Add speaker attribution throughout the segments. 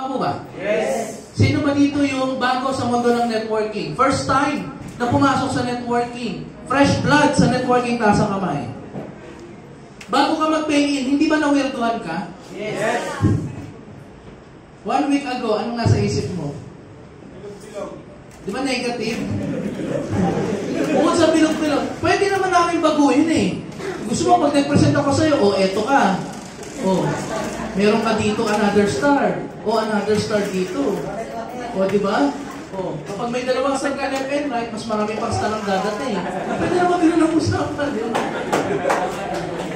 Speaker 1: Tama po ba?
Speaker 2: Yes.
Speaker 1: Sino ba dito yung bago sa mundo ng networking? First time na pumasok sa networking. Fresh blood sa networking, taas ang kamay. Bago ka mag-pay in, hindi ba na-weirduhan ka?
Speaker 2: Yes.
Speaker 1: 1 week ago, anong nasa isip mo? Di ba negative? Bukod sa bilog-bilog, pwede naman namin baguhin eh. Gusto mo, pag nag-present ako sa'yo, eto ka. Meron ka dito another star. Another star dito. Di ba? Kapag may dalawang star ka left and right, mas marami pang star ang dadating. Pwede naman ganun ang usapan.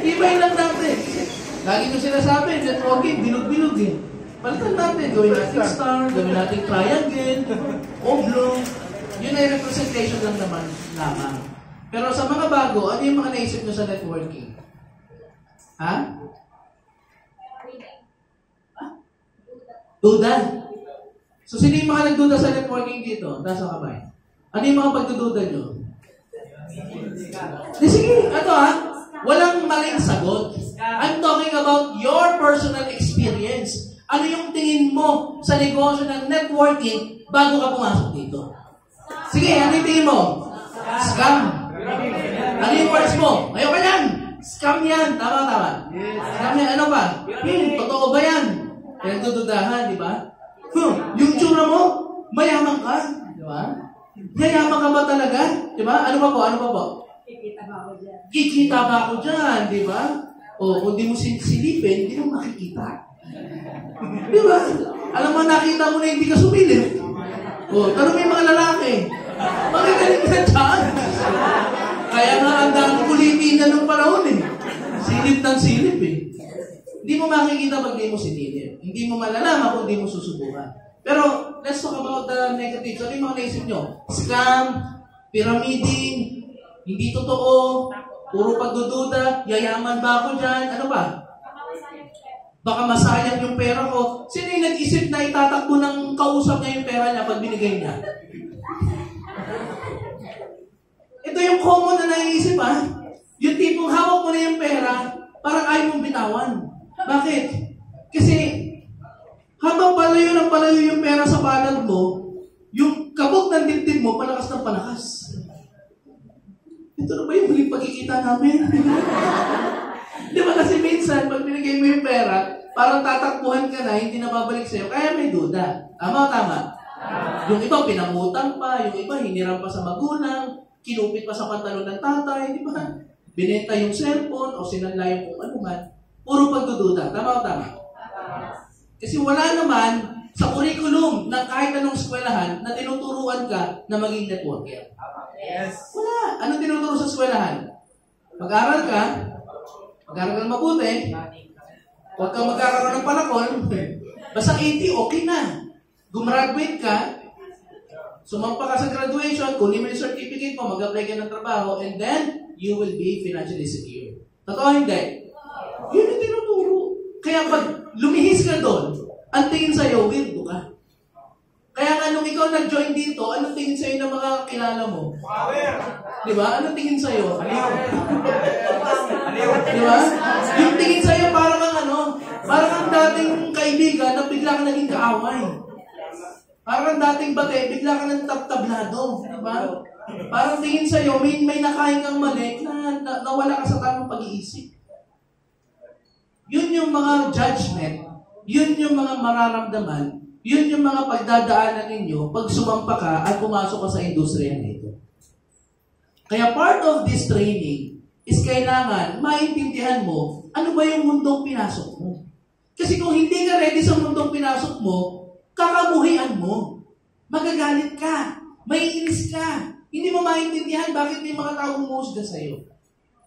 Speaker 1: Ibay lang natin. Lagi ko sinasabi, networking, bilog-bilog eh. Palitan natin, gawin natin star, gawin natin triangle, oblong. Yun ay representation lang naman lamang. Pero sa mga bago, ano yung mga naisip nyo sa networking? Ha? Duda. So, sino yung mga nagduda sa networking dito? Nasa kamay. Ano yung mga pagdududa nyo? Sige, walang maling sagot. I'm talking about your personal experience. Ano yung tingin mo sa negosyo ng networking bago ka pumasok dito? Sige, ano yung tingin mo? Scam. Ano yung words mo? Ayaw ka yan! Scam yan! Tama. Scam yan. Ano ba? Totoo ba yan? Nagdududahan, di ba? Yung tsura mo, mayaman ka. Di ba? Mayaman ka ba talaga? Di ba? Ano pa po?
Speaker 3: Kikita ba ako dyan?
Speaker 1: Kikita ba ako dyan? Di ba? Kung di mo silipin, hindi mo makikita. Di ba? Alam mo, nakita mo na hindi ka sumilip. Tanong mo yung mga lalaki. Magagaling ka dyan. Kaya nga ang daming kulitin na nung panahon eh. Silip ng silip eh. Hindi mo makikita pag di mo sinilip. Hindi mo malalaman kung di mo susubukan. Pero, let's talk about the negatives. Ano yung mga naisip nyo? Scam, pyramiding, hindi totoo, puro pagdududa, yayaman ba ako dyan? Ano ba? Baka masayang yung pera ko. Sino yung nag-isip na itatakbo ng kausap niya yung pera niya pag binigay niya? Ito yung common na naiisip Yung tipong hawak mo na yung pera, parang ayaw mong bitawan. Bakit? Kasi habang palayo yung pera sa palad mo, yung kabog ng dibdib mo, palakas ng palakas. Ito na ba yung huling pagkikita namin? Di ba kasi minsan, pag binigay mo yung pera, parang tatakbuhan ka na, hindi na babalik sa'yo, kaya may duda. Tama o tama? Yung iba, pinangutang pa, yung iba, hiniram pa sa magulang, kinupit pa sa pantalon ng tatay, di ba? Binenta yung cellphone, o sinanla yung kung ano man. Puro pagdududa. Tama o tama? Kasi wala naman sa curriculum ng kahit anong eskwelahan na tinuturuan ka na maging networker.
Speaker 2: Yes.
Speaker 1: Wala. Ano tinuturo sa eskwelahan? Mag-aral ka ng mabuti, huwag kang magkakaroon ng palakol, basta 80, okay na. Gumraduate ka, sumampa ka sa graduation, kunin mo yung certificate mo, mag-apply ka ng trabaho, and then, you will be financially secure. Totoo hindi? Yun yung tinuturo. Kaya pag lumihis ka doon, ang tingin sa'yo, weirdo ka. Kaya nga nung ikaw nag-join dito, anong tingin sa'yo ng mga kilala mo? Di ba? Anong tingin sa'yo? Di ba? Yung tingin sa'yo parang ang dating kaibigan na bigla ka naging kaaway. Parang ang dating bate, bigla ka nang tablado. Di ba? Parang tingin sa'yo, may nakain kang mali na nawala ka sa tamang pag-iisip. Yun yung mga judgment, yun yung mga mararamdaman, yun yung mga pagdadaanan ninyo pag sumampa ka at pumasok ka sa industriya na ito. Kaya part of this training is kailangan maintindihan mo ano ba yung mundong pinasok mo. Kasi kung hindi ka ready sa mundong pinasok mo, kakabuhian mo. Magagalit ka. Maiinis ka. Hindi mo maintindihan bakit may mga taong umusga sa'yo.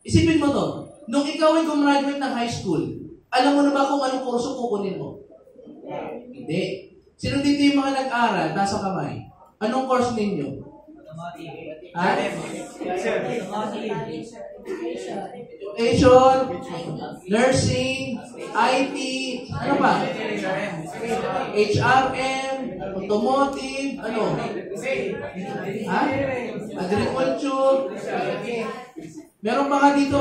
Speaker 1: Isipin mo to, nung ikaw ay gumraduate ng high school, alam mo na ba kung anong kurso kukunin mo? Hindi. Sino dito yung mga nag-aral, nasa kamay? Anong course ninyo? Education, nursing, IT, ano pa? HRM, automotive, ano? Agriculture. Meron pa ka dito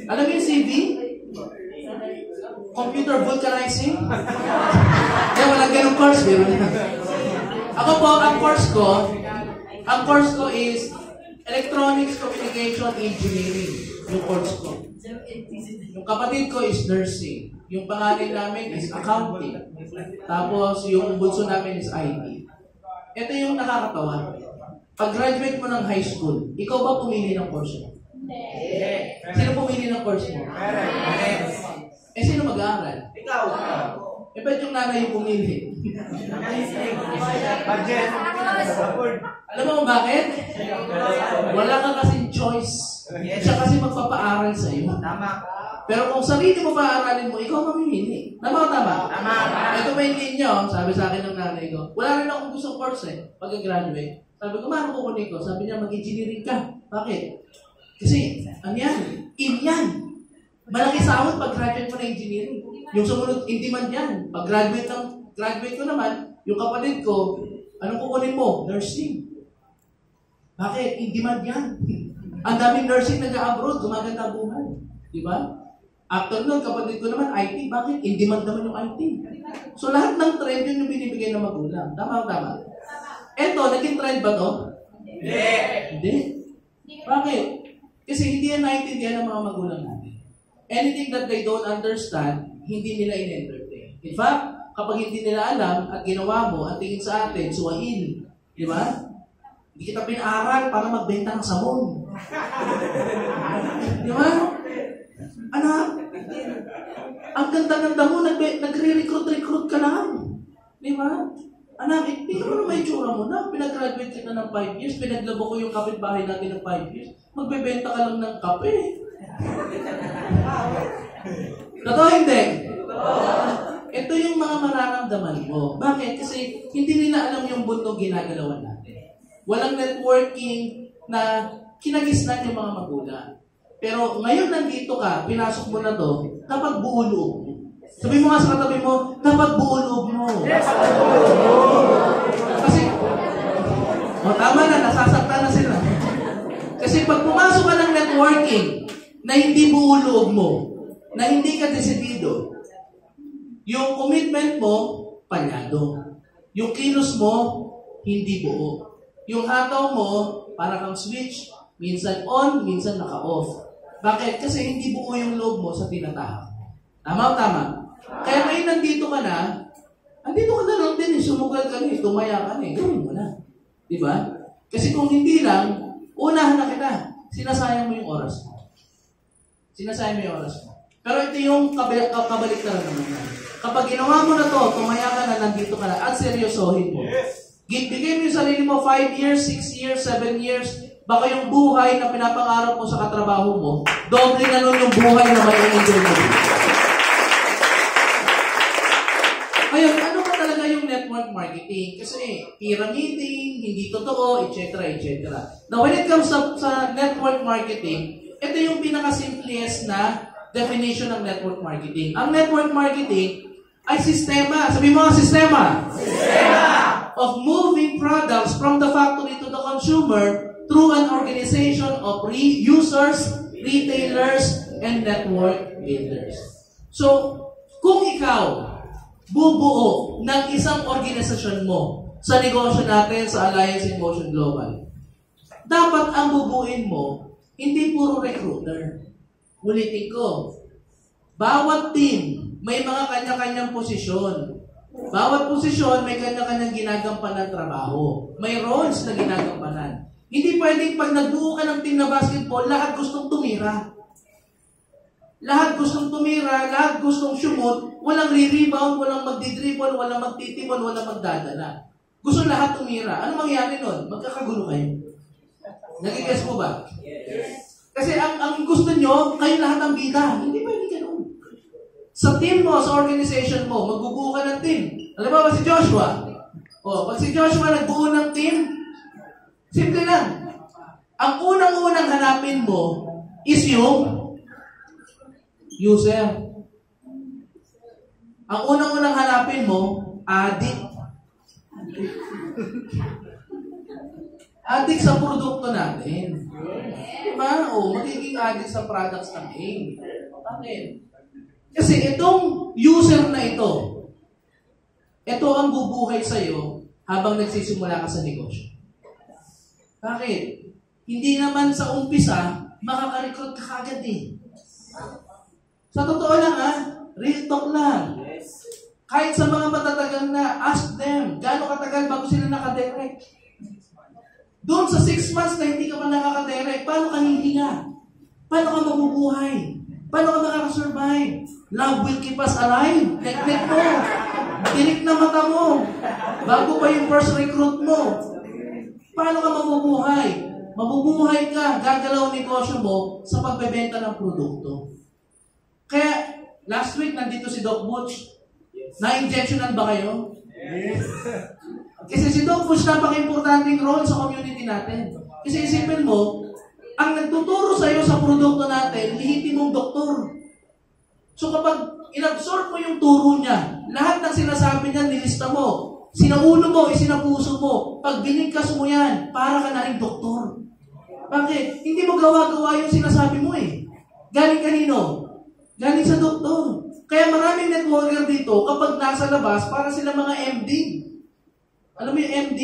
Speaker 1: alam mo yung CV? Computer vulcanizing? Kaya wala course, biro na. Ako po, ang course ko is Electronics Communication Engineering. Yung course ko. Yung kapatid ko is nursing. Yung pangalan namin is accounting. Tapos yung bunso namin is IT. Ito yung nakakatawa. Pag-graduate mo ng high school, ikaw ba pumili ng course mo? Hindi. Sino pumili ng course mo? Sino mag-aaral? Ikaw. Ba't yung nanay yung pumili?
Speaker 2: Budget.
Speaker 1: Alam mo bakit? Wala ka kasing choice. Siya kasi magpapaaral sa'yo.
Speaker 2: Tama.
Speaker 1: Pero kung sarili mo paaralin mo, ikaw mamimili. Tama. Ito ba yung ninyo? Sabi sa akin ng nanay ko, wala rin akong gustong course pag-graduate. Sabi ko, maano kukunin ko? Sabi niya, mag-engineering ka. Bakit? Kasi, ano yan? Yan. Malaki sahod pag-graduate mo na engineering. Yung sumunod, hindi man yan. Pag-graduate ko naman, yung kapatid ko, anong kukunin mo? Nursing. Bakit? Hindi man yan. Ang daming nursing nag-abroad, gumaganda buhay. Di ba? After nun, kapatid ko naman, IT. Bakit? Hindi man naman yung IT. So, lahat ng trend yun yung binibigay ng magulang. Tama. Eto, naging trend ba to? Hindi. Bakit? Kasi hindi yan naintindihan ng mga magulang natin. Anything that they don't understand, hindi nila in-entertain. In fact, kapag hindi nila alam at ginawa mo, at tingin sa atin, suwain. Di ba? Hindi kita pinaaral para magbenta ng sabon. Di ba? Anak, ang ganda-ganda mo, nagre-recruit ka lang. Di ba? Anak, hindi mo na may tsura mo na. Pinag-graduate ka na ng 5 years, pinaglabo ko yung kapitbahay natin ng 5 years. Magbebenta ka lang ng kape. Totoo hindi? Ito yung mga mararamdaman mo. Bakit? Kasi hindi nila alam yung bundong ginagalawan natin. Walang networking na kinagisnan yung mga magulang. Pero ngayon nandito ka, pinasok mo na to, dapat buo loob mo. Sabi mo nga sa katabi mo, dapat buo loob mo. Kasi, tama na, nasasaktan na sila. Kasi pag pumasok ka ng networking na hindi buo loob mo, na hindi ka desidido, yung commitment mo, palyado. Yung kilos mo, hindi buo. Yung hataw mo, para kang switch, minsan on, minsan naka-off. Bakit? Kasi hindi buo yung loob mo sa tinatahak. Tama. Kaya ngayon nandito ka na lang din, sumugal ka na, tumaya ka na, gawin mo na. Diba? Kasi kung hindi lang, unahan na kita, sinasayang mo yung oras mo. Pero ito yung kabaliktaran naman na. Kapag ginawa mo na to, tumaya ka na, nandito ka na, at seryosohin mo. Bigay mo yung sarili mo 5 years, 6 years, 7 years, baka yung buhay na pinapangarap mo sa katrabaho mo, doble na nun yung buhay na may enjoy mo. Ngayon, ano ba talaga yung network marketing? Kasi pyramiding, hindi totoo, etc. Now, when it comes sa network marketing, ito yung pinaka-simplest na definition ng network marketing. Ang network marketing ay sistema. Sabi mo ang sistema. Of moving products from the factory to the consumer through an organization of users, retailers, and network builders. So, kung ikaw bubuo ng isang organisasyon mo sa negosyo natin sa Alliance in Motion Global, dapat ang bubuin mo, hindi puro recruiter. Ulitin ko, bawat team may mga kanya-kanyang posisyon. Bawat posisyon may kanya-kanyang ginagampanan trabaho. May roles na ginagampanan. Hindi pwedeng pag nagbuo ka ng team na basketball, lahat gustong tumira. Lahat gustong shoot, walang re-rebound, walang magdi-dribble, walang magtitipon, walang magdadala. Gusto lahat tumira. Ano mangyari nun? Magkakagulo kayo. Nagigess mo ba? Yes. Kasi ang gusto nyo, kayo lahat ang bida. Hindi pwede ganun. Sa team mo, sa organization mo, magbubuo ka ng team. Alam mo ba si Joshua? Pag si Joshua nagbuo ng team, simple lang. Ang unang-unang hanapin mo is yung user. Ang unang-unang hanapin mo, addict. Addict sa produkto natin. Diba? Magiging addict sa products natin. Bakit? Kasi itong user na ito, ito ang bubuhay sa'yo habang nagsisimula ka sa negosyo. Bakit? Hindi naman sa umpisa, makaka-recruit ka kagad eh. Sa totoo lang real talk lang. Kahit sa mga matatagal na, ask them, gaano katagal bago sila nakadirect? Doon sa 6 months na hindi ka pa nakakadirect, paano ka hihinga? Paano ka mabubuhay? Paano ka makakasurvive? Love will keep us alive. Nek-nek mo. Tinik na mata mo. Bago pa yung first recruit mo. Paano ka mabubuhay? Mabubuhay ka, gagalaw ang negosyo mo sa pagbebenta ng produkto. Kaya, last week, nandito si Doc Butch. Na-injectionan ba kayo? Yes. Kasi si Doc Butch, napaka-importanting role sa community natin. Kasi isipin mo, ang nagtuturo sa iyo sa produkto natin, lehitimong doktor. So kapag inabsorb mo yung turo niya, lahat ng sinasabi niya, nilista mo. Sinaulo mo, isinapuso mo. Pag binigkas mo yan, para ka na rin doktor. Bakit? Hindi mo gawa-gawa yung sinasabi mo eh. Galing kanino? Galing sa doktor. Kaya maraming networker dito, kapag nasa labas, para sila mga MD. Alam mo yung MD?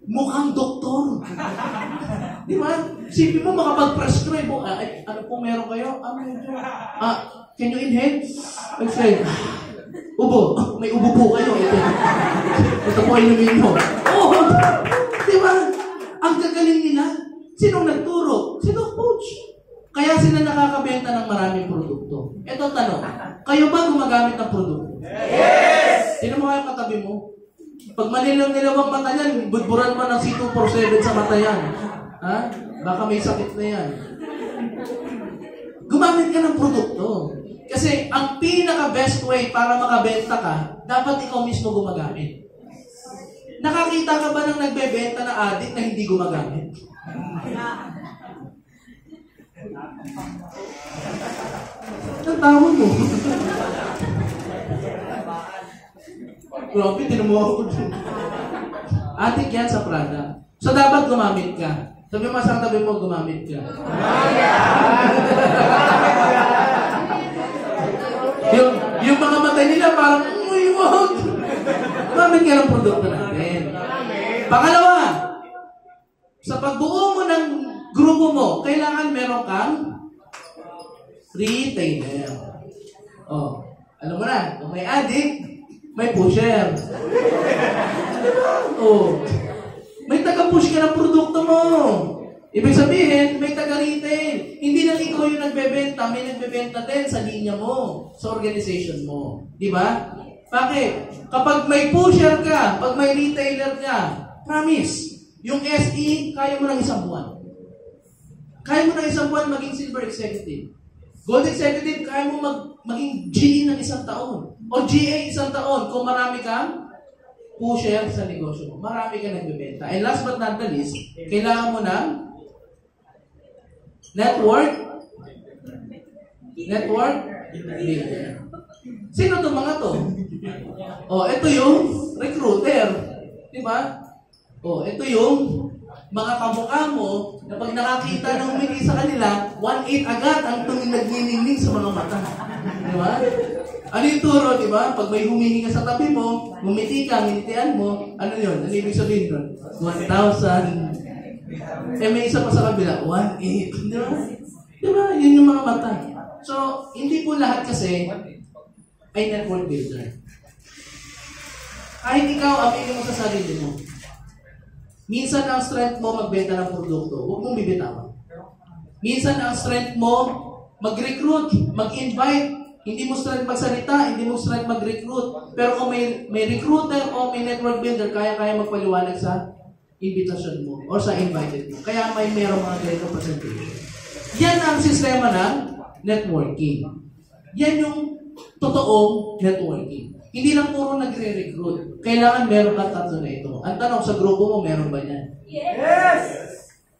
Speaker 1: Mukhang doktor. Di ba? Sipin mo, makapag-prescribe mo. Ano po meron kayo? Can you inhale? Exhale. Ubo. May ubo po kayo. Ito po ay inumin mo. Oo. Di ba? Ang gagaling nila. Sinong nagturo? Si Doc Butch. Kaya sila nakakabenta ng maraming produkto. Ito tanong. Kayo ba gumagamit ng produkto? Yes! Sino mo kayong katabi mo? Pag manilaw-nilaw ang mata niyan, budburan mo ng C247 sa mata yan. Ha? Baka may sakit na yan. Gumamit ka ng produkto. Kasi ang pinaka-best way para makabenta ka, dapat ikaw mismo gumagamit. Nakakita ka ba ng nagbebenta na addict na hindi gumagamit? Ang tawa mo. Grabe, tinamuha ko dun. Addict yan sa product. So, dapat gumamit ka. Sabi mo sa tabi mo, gumamit ka. yung mga mata nila parang, uy, wag. Gumamit ka ng produkto natin. Pangalawa, sa pagbuo mo ng grupo mo, kailangan meron kang retailer. Alam mo na, kung may addict, may pusher. May taga-push ka ng produkto mo. Ibig sabihin, may taga-retail. Hindi lang ikaw yung nagbebenta, may nagbebenta din sa linya mo, sa organization mo. Di ba? Bakit? Kapag may pusher ka, pag may retailer ka, promise, yung SE, kaya mo ng isang buwan. Kaya mo ng isang buwan maging silver executive. Gold executive, kaya mo maging GE ng isang taon. O GA isang taon kung marami kang pusher sa negosyo mo. Marami kang nagbebenta. And last but not the least, kailangan mo ng network builder. Sino itong mga to? Ito yung recruiter. Diba? Ito yung mga kamukha mo na pag nakakita ng humingi sa kanila, 1-8 agad ang tuming nagniningning sa mga mata. Diba? Ano yung turo, diba? Pag may humingi ka sa tabi mo, ngumiti ka, nginitian mo, ano yun? Ano ibig sabihin nun? 1,000. May isa pa sa kabila, 1,800. Diba? Diba? Yun yung mga mata. So, hindi po lahat kasi ay network builder. Kahit ikaw, aminin mo sa sarili mo. Minsan ang strength mo magbenta ng produkto, huwag mong bibitawan. Minsan ang strength mo mag-recruit, mag-invite. Hindi mo strength magsalita, hindi mo strength mag-recruit. Pero kung may recruiter o may network builder, kaya magpaliwanag sa invitation mo o sa invited mo. Kaya merong mga ganito presentation. Yan ang sistema ng networking. Yan yung totoong networking. Hindi lang puro nagre-recruit. Kailangan meron kang tatlo na ito. Ang tanong, sa grupo mo, meron ba yan? Yes!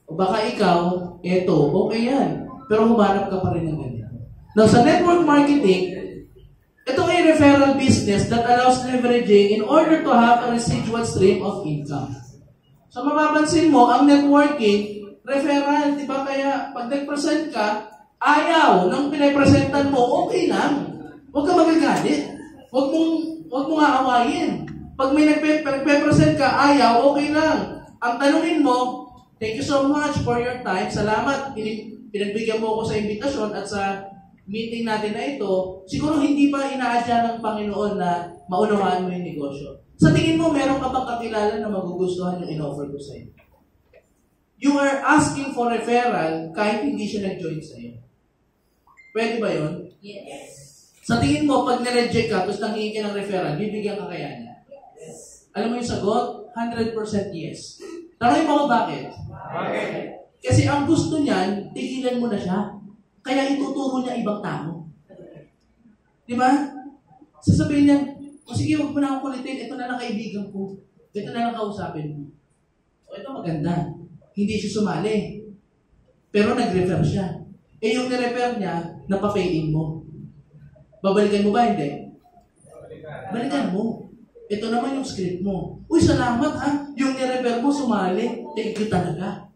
Speaker 1: O baka ikaw, okay yan. Pero humanap ka pa rin ng ganyan. Now, sa network marketing, ito ay referral business that allows leveraging in order to have a residual stream of income. So, mapapansin mo, ang networking, referral, di ba? Kaya, pag nag-present ka, ayaw ng pinapresentan mo, okay lang. Huwag ka magagalit. Huwag mong aawayin. Pag may nagpe-present ka, ayaw, okay lang. Ang tanungin mo, thank you so much for your time. Salamat. Pinagbigyan mo ako sa imbitasyon at sa meeting natin na ito. Siguro hindi pa inaadya ng Panginoon na maunawaan mo yung negosyo. Sa tingin mo, meron ka bang kakilala na magugustuhan yung in-offer ko sa iyo? You are asking for referral kahit hindi siya nag-join sa iyo. Pwede ba yun?
Speaker 2: Yes.
Speaker 1: Sa tingin mo, pag na-reject ka, tapos nanghingi ka ng referral, bibigyan ka kaya niya?
Speaker 2: Yes.
Speaker 1: Alam mo yung sagot? 100% yes. Tanongin mo ko bakit?
Speaker 2: Bakit?
Speaker 1: Kasi ang gusto niyan, tigilan mo na siya. Kaya ituturo niya ibang tao. Di ba? Sasabihin niya, o sige, huwag mo na akong kulitin. Ito na lang kaibigan ko. Ito na lang kausapin mo. O ito maganda. Hindi siya sumali. Pero nag-refer siya. Eh yung nirefer niya, napapayin mo. Babalikan mo ba? Hindi. Balikan mo. Ito naman yung script mo. Uy, salamat ha. Yung nirefer mo, sumali. Thank you talaga.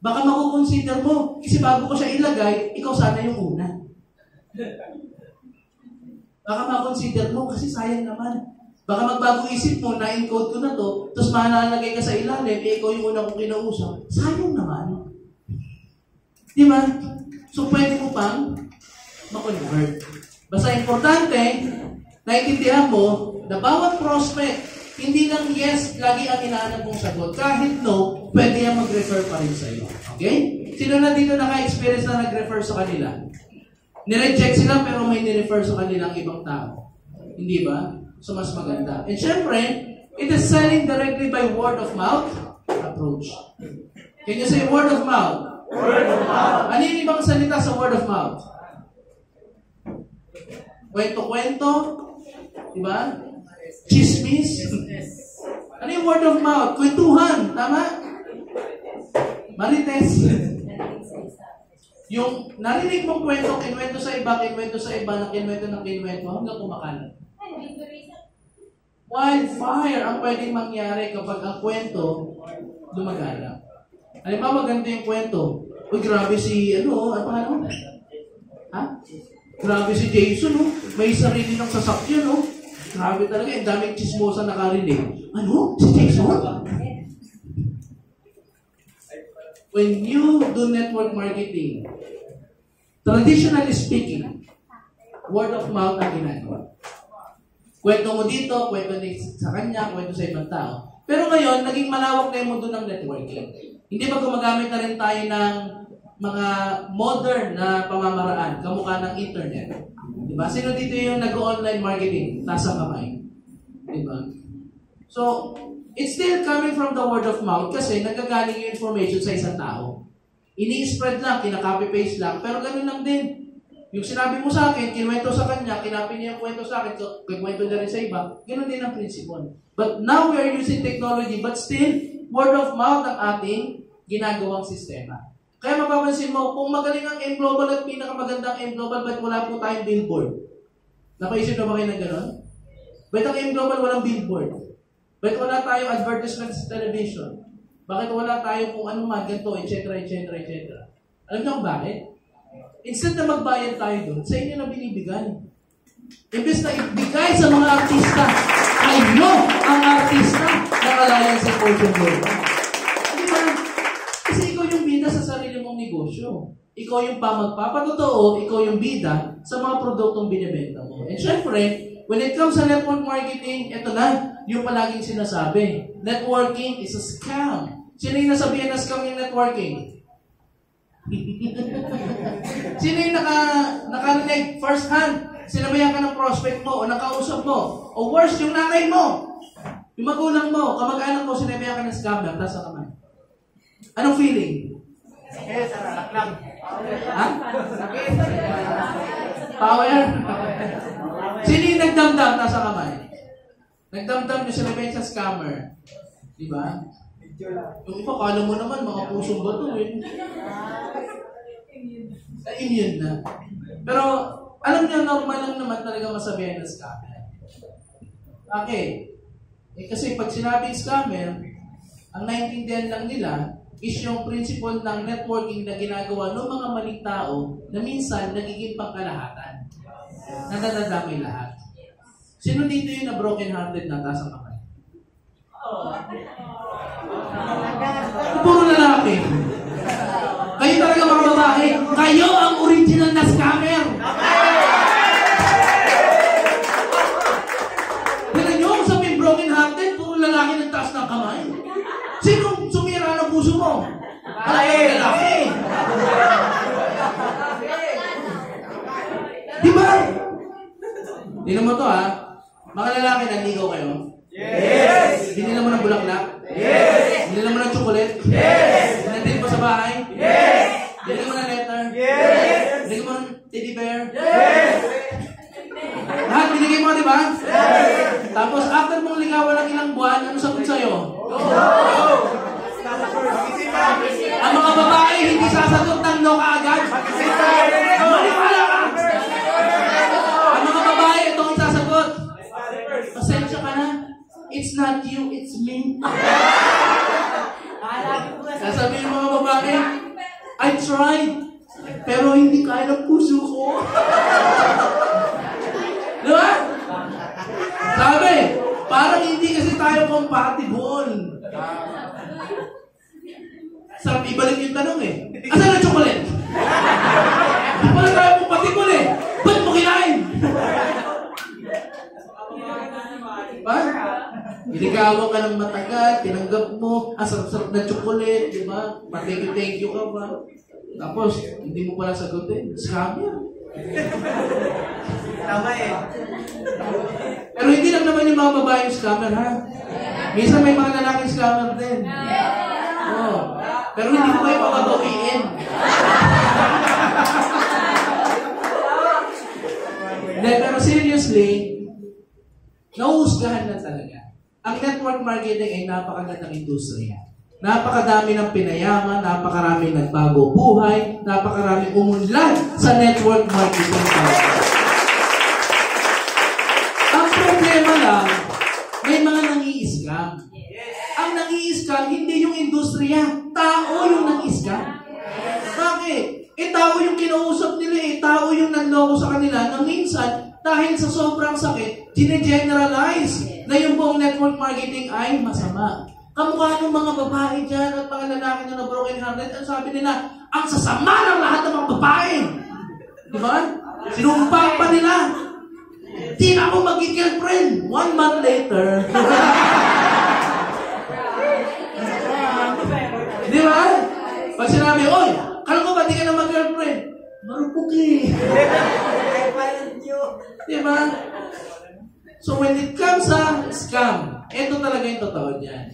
Speaker 1: Baka makukonsider mo. Kasi bago ko siya ilagay, ikaw sana yung una. Baka makonsider mo kasi sayang naman. Baka magbago isip mo, na-encode ko na to, tapos malalagay ka sa ilalim, eh ikaw yung una kong kinausap. Sayang naman. Di ba? So, pwede mo pang makonvert. Basta importante, naiintindihan mo na bawat prospect, hindi lang yes, lagi ang inaanap mong sagot. Kahit no, pwede yan mag-refer pa rin sa iyo. Okay? Sino na dito naka-experience na nag-refer sa kanila? Nireject sila pero may nirefer sa kanilang ibang tao. Hindi ba? So, mas maganda. And syempre, it is selling directly by word of mouth approach. Can you say word of mouth?
Speaker 2: Word of mouth.
Speaker 1: Ano yung ibang salita sa word of mouth? Kwento-kwento? Diba? Chismis? Ano yung word of mouth? Kwentuhan. Tama? Marites. Yung narinig mong kwento, kinwento sa iba, na kinwento ng kinwento, hanggang kumakalat. Wildfire ang pwedeng mangyari kapag ang kwento lumagala. Halimbawa, maganda yung kwento. Uy, grabe si, ano Ha? Grabe si Jason, no? May sarili ng sasakyan, no? Grabe talaga, ang daming chismosa nakarinig. Ano? Si Jason? When you do network marketing, traditionally speaking, word of mouth ang ginagawa. Kwento mo dito, kwento sa kanya, kwento sa ibang tao. Pero ngayon, naging malawak na yung mundo ng networking. Hindi ba gumagamit na rin tayo ng mga modern na pamamaraan, kamukha ng internet? Diba? Sino dito yung nag-online marketing? Nasa kamay. Diba? So, it's still coming from the word of mouth kasi nagagaling yung information sa isang tao. Ini-spread lang, kinaka-copy-paste lang, pero ganun lang din. Yung sinabi mo sa akin, kinwento sa kanya, kinapin niya yung kwento sa akin, kwento na rin sa iba, ganun din ang prinsipon. But now we are using technology, but still, word of mouth ang ating ginagawang sistema. Kaya mapapansin mo, kung magaling ang M-Global at pinakamagandang M-Global, ba't wala po tayong billboard? Napaisip na ba kayo ng gano'n? Ba't ang M-Global walang billboard? Ba't wala tayong advertisement sa television? Bakit wala tayong kung ano man, ganito, etc., etc., etc.? Alam niyo kung bakit? Instead na magbayad tayo doon, sa inyo na binibigay. Imbes na ibigay sa mga artista, kayo ang artista na Alliance sa Fortune World. Di ba? Kasi ikaw yung bida sa sarili mong negosyo. Ikaw yung magpapatotoo, ikaw yung bida sa mga produktong binibenta mo. And syempre, when it comes sa network marketing, ito na, yung palaging sinasabi. Networking is a scam. Sino yung nasabihan na scam yung networking? Sino yung nakarinig first hand? Sinabayan ka ng prospect mo o nakausap mo? O worse, yung nanay mo, yung magulang mo, kamag-anak mo, sinabayan ka ng scammer, taas sa kamay. Anong feeling? Ha? Power? Sino yung nagdamdam, taas sa kamay? Nagdamdam yung sinabayan sa scammer. Diba? Yung iba, kala mo naman, mga pusong bato eh. Immune na. Pero, alam niyo, normal lang naman talaga masabihan ng scammer. Okay. Kasi pag sinabing scammer, ang naintindihan lang nila is yung principle ng networking na ginagawa ng mga maling tao na minsan nagiging pangkalahatan. Na nadadamay lahat. Sino dito yung na broken-hearted na taas ang kamay? Puro lalaki. Kayo talaga mga babae, kayo ang original na scammer. Tignan nyo, kung sabihin broken hearted, puro lalaki nagtaas ng kamay. Sinong sumira ng puso mo? Lalaki. Di ba? Tingnan mo to ha. Mga lalaki, nanligaw kayo?
Speaker 2: Yes!
Speaker 1: Binila mo ng bulaklak?
Speaker 2: Yes!
Speaker 1: Binila mo ng chocolate?
Speaker 2: Yes!
Speaker 1: Binatid mo sa bahay?
Speaker 2: Yes!
Speaker 1: Binila mo ng letter?
Speaker 2: Yes!
Speaker 1: Binila mo ng teddy bear?
Speaker 2: Yes!
Speaker 1: Lahat binigay mo, di ba?
Speaker 2: Yes!
Speaker 1: Tapos after mong ligawan ng ilang buwan, ano sagot sa'yo? Ang mga babae hindi sasagot ng no kaagad. Maniwala ka! Ang mga babae, ito ang sasagot. Pasensya ka na. It's not you, it's me. Sasabihin ng mga babae, I tried, pero hindi kaya ng puso ko. Di ba? Sabi, parang hindi kasi tayo compatible. Sarap ibalik yung tanong eh. Asan ang chocolate? Di pala tayo compatible eh. Ba't mo kinain? Diba? Iligawan ka ng matagal, tinanggap mo, sarap-sarap na chocolate, di ba? Thank you ka ba? Tapos, hindi mo pala sagutin. Scammer.
Speaker 2: Tama eh.
Speaker 1: Pero hindi lang naman yung mga babae yung scammer, ha? Minsan may mga lalaking scammer din. Oh. Pero hindi ko kayo makabawiin. Pero seriously, nauusgahan na talaga. Ang network marketing ay napakagandang industriya. Napakadami ng pinayaman, napakaraming nagbago buhay, napakaraming umunlad sa network marketing. Ang problema lang, may mga nangi-scam. Ang nangi-scam, hindi yung industriya, tao yung nangi-scam. Bakit? Tao yung kinausap nila tao yung nanloko sa kanila na minsan, dahil sa sobrang sakit, gine-generalize na yung buong network marketing ay masama. Kamukha ng mga babae dyan at mga lalaki na broken hearted, ang sabi nila, ang sasama ng lahat ng mga babae. Di ba? Sinumpang pa nila. Di na ako mag-girlfriend. 1 month later. Di ba? Pag sinabi, oy, kala ko ba di ka na mag-girlfriend? Marupok eh. Di ba? So when it comes sa scam, ito talaga yung totoo niyan.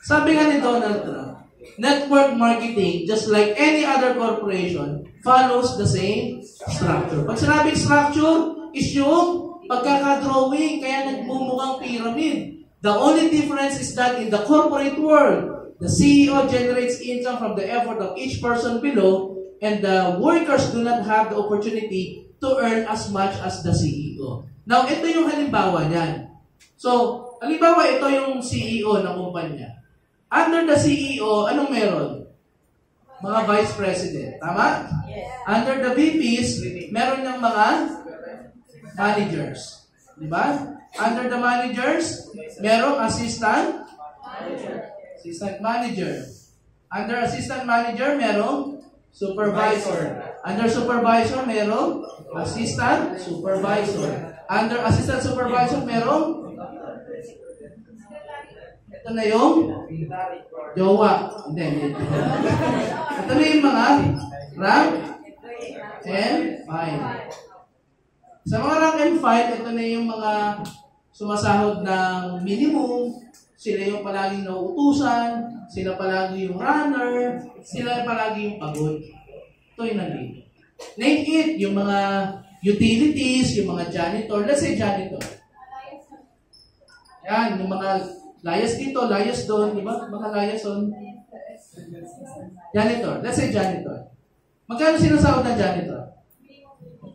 Speaker 1: Sabi nga ni Donald Trump, network marketing, just like any other corporation, follows the same structure. Pag sinabing structure, is yung pagkakadrawing, kaya nagmumukhang pyramid. The only difference is that in the corporate world, the CEO generates income from the effort of each person below, and the workers do not have the opportunity to earn as much as the CEO. Now, ito yung halimbawa niyan. So, halimbawa, ito yung CEO ng kumpanya. Under the CEO, anong meron? Mga Vice President. Tama?
Speaker 2: Yes.
Speaker 1: Under the VPs, meron ng mga managers. Di ba? Under the managers, merong assistant manager. Under assistant manager, merong supervisor. Under supervisor, merong assistant supervisor. Under assistant supervisor, merong ito na yung jowa. Hindi. Ito na yung mga rank and file. Sa mga rank and file, ito na yung mga sumasahod ng minimum, sila yung palaging nauutusan, sila palagi yung runner, sila palagi yung pagod. Ito yung nandito. Name it, yung mga utilities, yung mga janitor. Let's say janitor. Yan, yung mga layas dito, layas doon, di ba? Mga layas doon. Janitor. Let's say janitor. Magkano sinasahod ng janitor?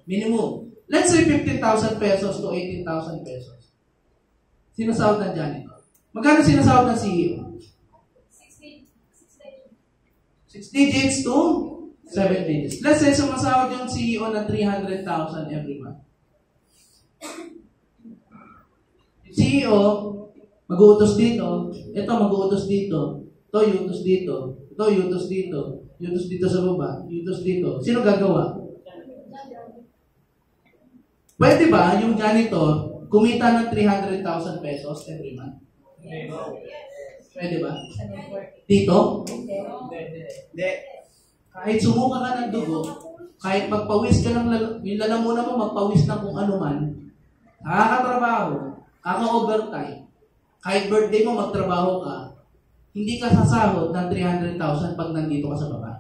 Speaker 1: Minimum. Let's say 15,000 pesos to 18,000 pesos. Sinasahod ng janitor. Magkano sinasahod ng CEO? 6 digits to 7 digits. Let's say sumasahod yung CEO ng 300,000 every month. CEO, Mag-uutos dito. Ito, mag-uutos dito. Ito, iutos dito. Ito, iutos dito. Iutos dito sa baba. Iutos dito. Sino gagawa? Pwede ba yung janitor kumita ng 300,000 pesos every month? Pwede ba? Dito?
Speaker 2: Hindi.
Speaker 1: Kahit sumuka ka ng dugo, kahit magpawis ka ng yung lalamunan mo, magpawis ng kung ano man, nakakatrabaho, kaka-overtime, kahit birthday mo, magtrabaho ka, hindi ka sasahod ng 300,000 pag nandito ka sa baba.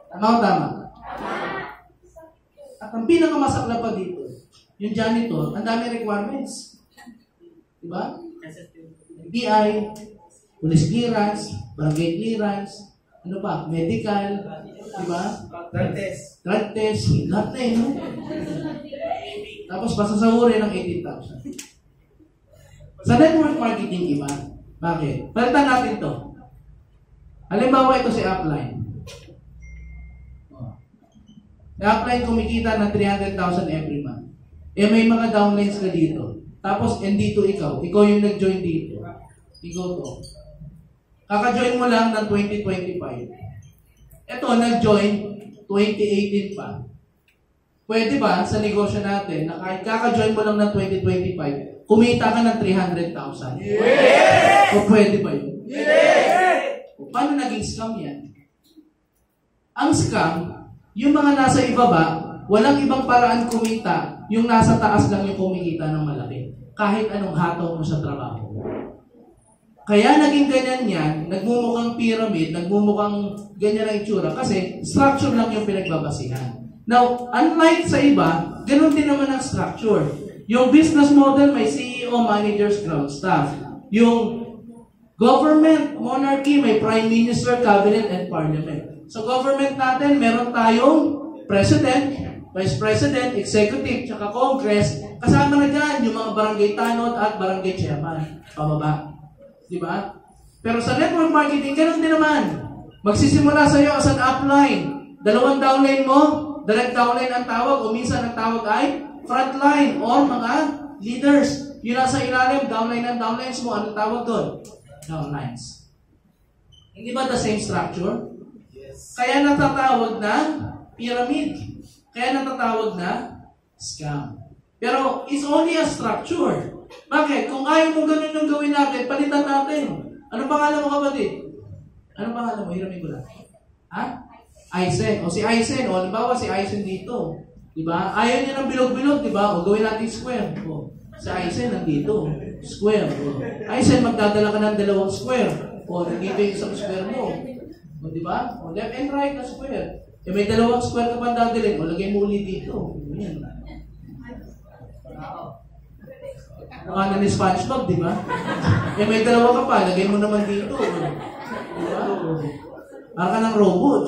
Speaker 1: Tama o tama? At ang pinakamasakla pa dito, yung janitor, ang dami requirements. Diba? BI, police clearance, barangay clearance, ano pa, medical, diba? Drug test, lahat na no? Tapos pasasahurin ng 18,000. Sa network marketing, iba. Bakit? Palitan natin to. Halimbawa, ito si upline. Upline kumikita ng 300,000 every month. Eh may mga downlines ka dito. Tapos, dito ikaw yung nag-join dito. Ikaw to. Kaka-join mo lang ng 2025. Ito, nag-join 2018 pa. Pwede ba sa negosyo natin na kahit kaka-join mo lang ng 2025, kumita ka ng 300,000?
Speaker 2: Yes!
Speaker 1: O pwede ba yun?
Speaker 2: Yes!
Speaker 1: O paano naging scam yan? Ang scam, yung mga nasa ibaba, walang ibang paraan kumita, yung nasa taas lang yung kumikita ng malaki. Kahit anong hataw mo sa trabaho. Kaya naging ganyan yan, nagmumukhang pyramid, nagmumukhang ganyan ang itsura, kasi structure lang yung pinagbabasihan. Now, unlike sa iba, ganun din naman ang structure. Yung business model, may CEO, managers, ground staff. Yung government, monarchy, may prime minister, cabinet, and parliament. Sa government natin, meron tayong president, vice president, executive, tsaka congress. Kasama na dyan yung mga barangay tanod at barangay chairman. Pababa. Diba? Pero sa network marketing, ganun din naman. Magsisimula sa'yo as an upline. 2 downline mo, direct downline ang tawag, o minsan ang tawag ay frontline or mga leaders. Yun nasa ilalim, downline ng downlines mo, anong tawag doon? Downlines. Hindi ba the same structure? Yes. Kaya natatawag na pyramid. Kaya natatawag na scam. Pero it's only a structure. Bakit? Kung ayaw mo ganun yung gawin natin, palitan natin. Anong pangalan mo, kapatid? Anong pangalan mo? Hiramin ko lang. Ha? Aizen. O si Aizen. O halimbawa si Aizen dito. Diba? Ayaw niya ng bilog-bilog, diba? O gawin natin square. O si Aizen nandito. Square. O Aizen, magdadala ka ng 2 square. O nandito yung isang square mo. O diba? O left and right na square. E may 2 square ka pa dadalhin. O lagay mo ulit dito. Yan. Ano ni SpongeBob, di ba? Eh, may 2 ka pa, lagay mo naman dito. Di ba? Para ka ng robot.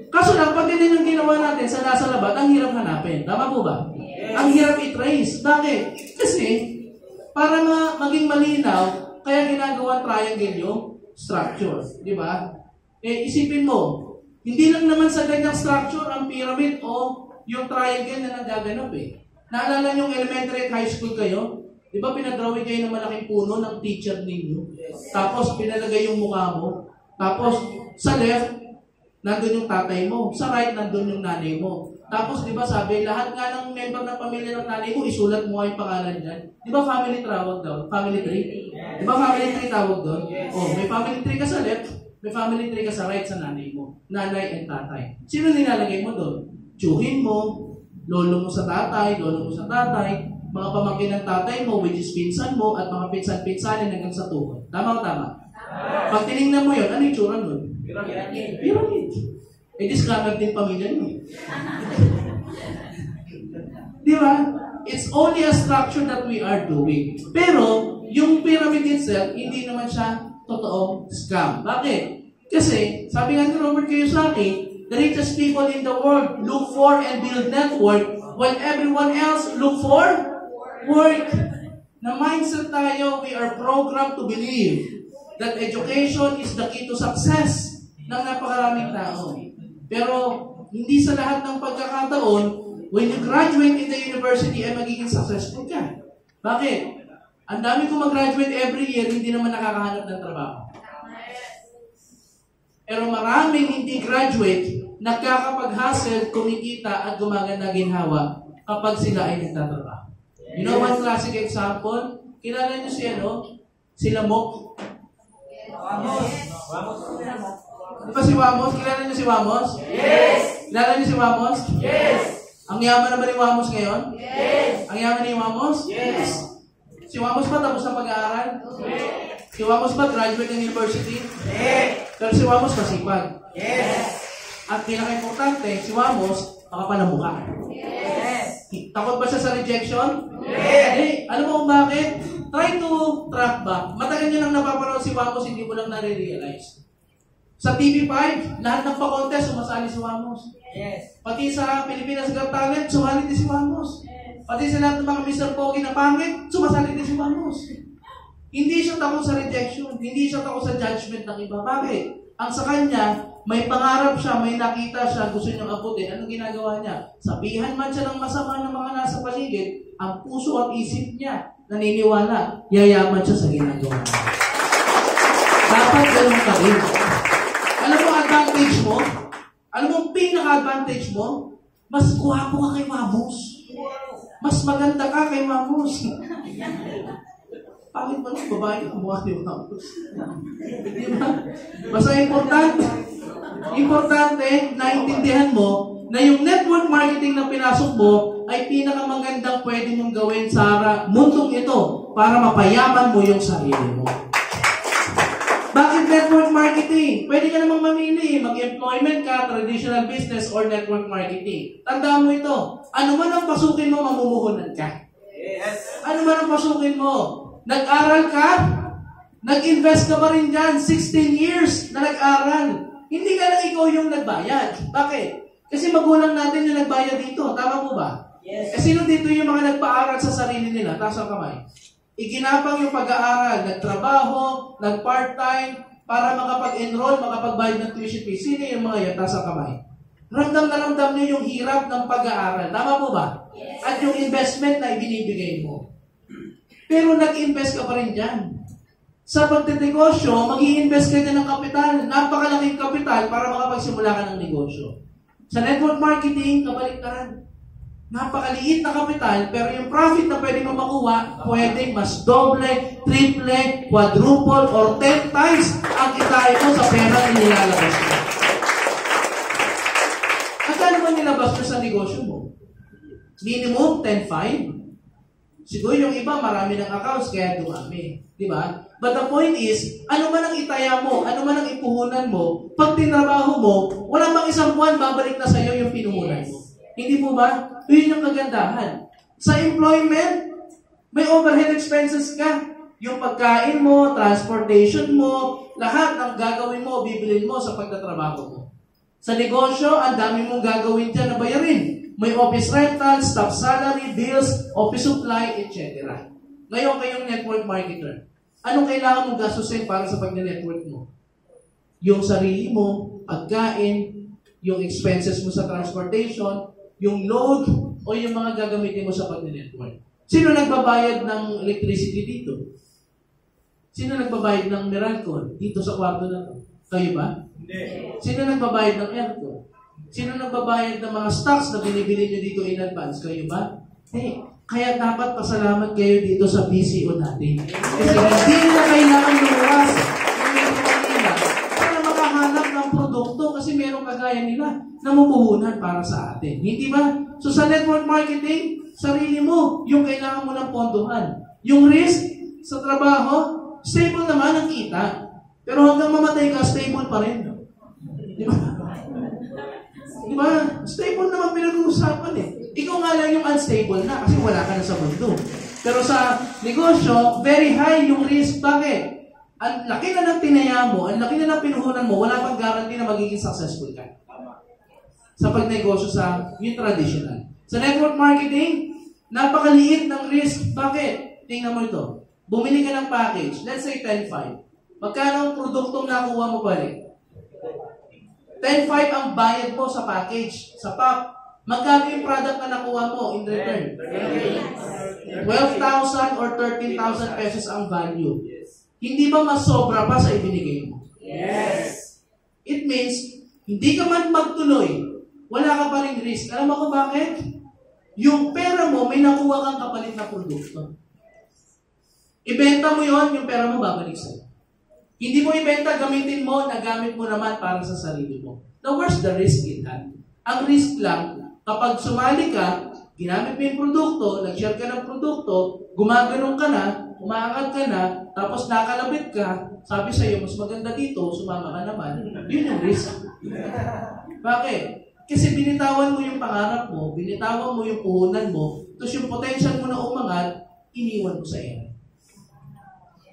Speaker 1: Kaso lang, pag ganyan yung ginawa natin sa nasa labat, ang hirap hanapin. Tama po ba? Yes. Ang hirap i-trace. Bakit? Kasi, para maging malinaw, kaya ginagawa triangle yung structure. Di ba? Eh, isipin mo, hindi lang naman sa ganyang structure ang pyramid o yung triangle na nagaganap eh. Naalala nyo yung elementary at high school kayo? Di ba pinadrawing kayo ng malaking puno ng teacher ninyo? Yes. Tapos pinalagay yung mukha mo. Tapos sa left, nandun yung tatay mo. Sa right, nandun yung nanay mo. Tapos di ba sabi, lahat nga ng member ng pamilya ng nanay mo, isulat mo yung pangalan dyan. Di ba family tawag daw? Family tree? Di ba family tree tawag doon? Yes. Oh, may family tree ka sa left, may family tree ka sa right sa nanay mo. Nanay and tatay. Sino nilalagay mo doon? Tsuhin mo, lolo mo sa tatay, lolo mo sa tatay, mga pamangkin ng tatay mo, which is pinsan mo, at mga pinsan-pinsanin hanggang sa tuhod. Tama o tama? Pag tinignan mo yun, ano yung tsura nun? Pyramid. Eh, discovered din pamilya nyo. Di ba? It's only a structure that we are doing. Pero, yung pyramid itself, hindi naman siya totoong scam. Bakit? Kasi, sabi nga ni Robert Kiyosaki, the richest people in the world look for and build network while everyone else look for work. Na mindset tayo, we are programmed to believe that education is the key to success ng napakaraming tao. Pero, hindi sa lahat ng pagkakataon, when you graduate in the university, ay magiging successful ka. Bakit? Ang dami kong mag-graduate every year, hindi naman nakakahanap ng trabaho. Pero maraming hindi graduate, nagkakapag-hustle, kumikita at gumaganda ginhawa kapag sila ay nagtatrabaho. You know one classic example? Kilala niyo si Si Lamok?
Speaker 2: Wamos.
Speaker 1: Di ba si Wamos? Kilala niyo si Wamos?
Speaker 2: Yes!
Speaker 1: Kilala niyo si Wamos?
Speaker 2: Yes!
Speaker 1: Ang yaman na ba ni Wamos ngayon?
Speaker 2: Yes!
Speaker 1: Ang yaman ni Wamos?
Speaker 2: Yes!
Speaker 1: Si Wamos ba tapos na pag-aaral? Si Wamos ba graduate ng university?
Speaker 2: Yes!
Speaker 1: Pero si Wamos masipag.
Speaker 2: Yes!
Speaker 1: At pinaka-importante, si Wamos makapal ang mukha.
Speaker 2: Yes!
Speaker 1: Takot ba siya sa rejection?
Speaker 2: Yes!
Speaker 1: Hindi. Alam mo kung bakit? Try to track back. Matagal nyo nang napapanood si Wamos, hindi mo lang nare-realize. Sa TV5, lahat ng pa-contest, sumasali si Wamos.
Speaker 2: Yes!
Speaker 1: Pati sa Pilipinas Got Talent, sumali din si Wamos. Pati sa lahat ng mga Mr. Pogi na pangit, sumasali din si Wamos. Hindi siya takot sa rejection. Hindi siya takot sa judgment ng iba. Bakit? Ang sa kanya, may pangarap siya, may nakita siya, gusto niyang abutin. Anong ginagawa niya? Sabihan man siya ng masama ng mga nasa paligid, ang puso at isip niya, naniniwala, yayaman siya sa ginagawa niya. Dapat ganun ka rin. Alam mo advantage mo? Alam mo ang pinaka-advantage mo? Mas guwapo ka kay Wamos. Mas maganda ka kay Wamos. Bakit mo nang babae ka mukha ni Wamos? Di ba? Basta importante, naintindihan mo na yung network marketing na pinasok mo ay pinakamagandang pwede mong gawin sa mundong ito para mapayaman mo yung sarili mo. Bakit network marketing? Pwede ka namang mamili. Mag-employment ka, traditional business, or network marketing. Tandaan mo ito. Ano man ang pasukin mo, mamumuhunan ka.
Speaker 2: Yes!
Speaker 1: Ano man ang pasukin mo? Nag-aral ka? Nag-invest ka pa rin dyan. 16 years na nag-aral. Hindi ka lang ikaw yung nagbayad. Bakit? Kasi magulang natin yung nagbayad dito. Tama po ba?
Speaker 2: Yes!
Speaker 1: Sino dito yung mga nagpaaral sa sarili nila? Taas ang kamay. Iginapang yung pag-aaral, nagtrabaho, nag-part-time, para makapag-enroll, makapagbayad ng tuition fee. Sino yung mga yan? Taas ang kamay. Ramdam na ramdam nyo yung hirap ng pag-aaral. Tama po ba?
Speaker 2: Yes.
Speaker 1: At yung investment na ibinibigay mo. Pero nag-invest ka pa rin dyan. Sa pagtinegosyo, mag-i-invest ka dyan ng kapital. Napakalaking kapital para makapagsimula ka ng negosyo. Sa network marketing, kabaliktaran. Napakaliit na kapital, pero yung profit na pwede mo makuha, pwedeng mas doble, triple, quadruple, or 10 times ang kitain mo sa pera na nilalabas mo. Magkano ba nilabas mo sa negosyo mo? Minimum 10.5. Siguro yung iba, marami ng accounts, kaya dumami. Di ba? But the point is, ano man ang itaya mo, ano man ang ipuhunan mo, pag tinrabaho mo, wala bang isang buwan, babalik na sa'yo yung pinuhunan mo. Hindi po ba? Yun yung kagandahan. Sa employment, may overhead expenses ka. Yung pagkain mo, transportation mo, lahat ng gagawin mo, bibilin mo sa pagtatrabaho mo. Sa negosyo, ang dami mong gagawin dyan na bayarin. May office rental, staff salary, bills, office supply, etc. Ngayon kayong network marketer, anong kailangan mong gastusin para sa pag-network mo? Yung sarili mo, pagkain, yung expenses mo sa transportation, yung load, o yung mga gagamitin mo sa pag-network. Sino nagbabayad ng electricity dito? Sino nagbabayad ng Meralco dito sa kwarto na to? Kayo ba?
Speaker 2: Hindi.
Speaker 1: Sino nagbabayad ng aircon? Sino nagbabayad ng mga stocks na binibili nyo dito in advance? Kayo ba? Kaya dapat pasalamat kayo dito sa PCO natin. Kasi hindi na kailangan luwas ng Metro Manila para makahanap ng produkto kasi merong kagaya nila na mapuhunan para sa atin. Hindi ba? So sa network marketing, sarili mo yung kailangan mo ng pondohan. Yung risk sa trabaho, stable naman ang kita. Pero hanggang mamatay ka, stable pa rin. Di ba? Di ba? Stable naman pinag-uusapan eh. Ikaw nga lang yung unstable na kasi wala ka na sa mundo. Pero sa negosyo, very high yung risk. Bakit? Ang laki na ng tinaya mo, ang laki na ng pinuhunan mo, wala pang guarantee na magiging successful ka. Sa pagnegosyo sa yung traditional. Sa network marketing, napakaliit ng risk. Bakit? Tingnan mo ito. Bumili ka ng package. Let's say 10.5. Magkano ang produktong nakuha mo balik? 10.5 ang bayad mo sa package. Sa PAP. Magkano yung product na nakuha mo in return? 12,000 or 13,000 pesos ang value. Hindi ba mas sobra pa sa ibinigay mo?
Speaker 2: Yes.
Speaker 1: It means, hindi ka man magtuloy, wala ka pa rin risk. Alam mo kung bakit? Yung pera mo, may nakuha kang kapalit na produkto. Ibenta mo yon, yung pera mo babalik sa'yo. Hindi mo ibenta, gamitin mo, nagamit mo naman para sa sarili mo. Now, where's the risk in that? Ang risk lang, kapag sumali ka, ginamit mo yung produkto, nag-share ka ng produkto, gumaganon ka na, umaangat ka na, tapos nakalabit ka, sabi sa'yo, mas maganda dito, sumama ka naman. Yun yung risk. Bakit? Kasi binitawan mo yung pangarap mo, binitawan mo yung puhunan mo, tapos yung potential mo na umangat, iniwan mo sa iyo.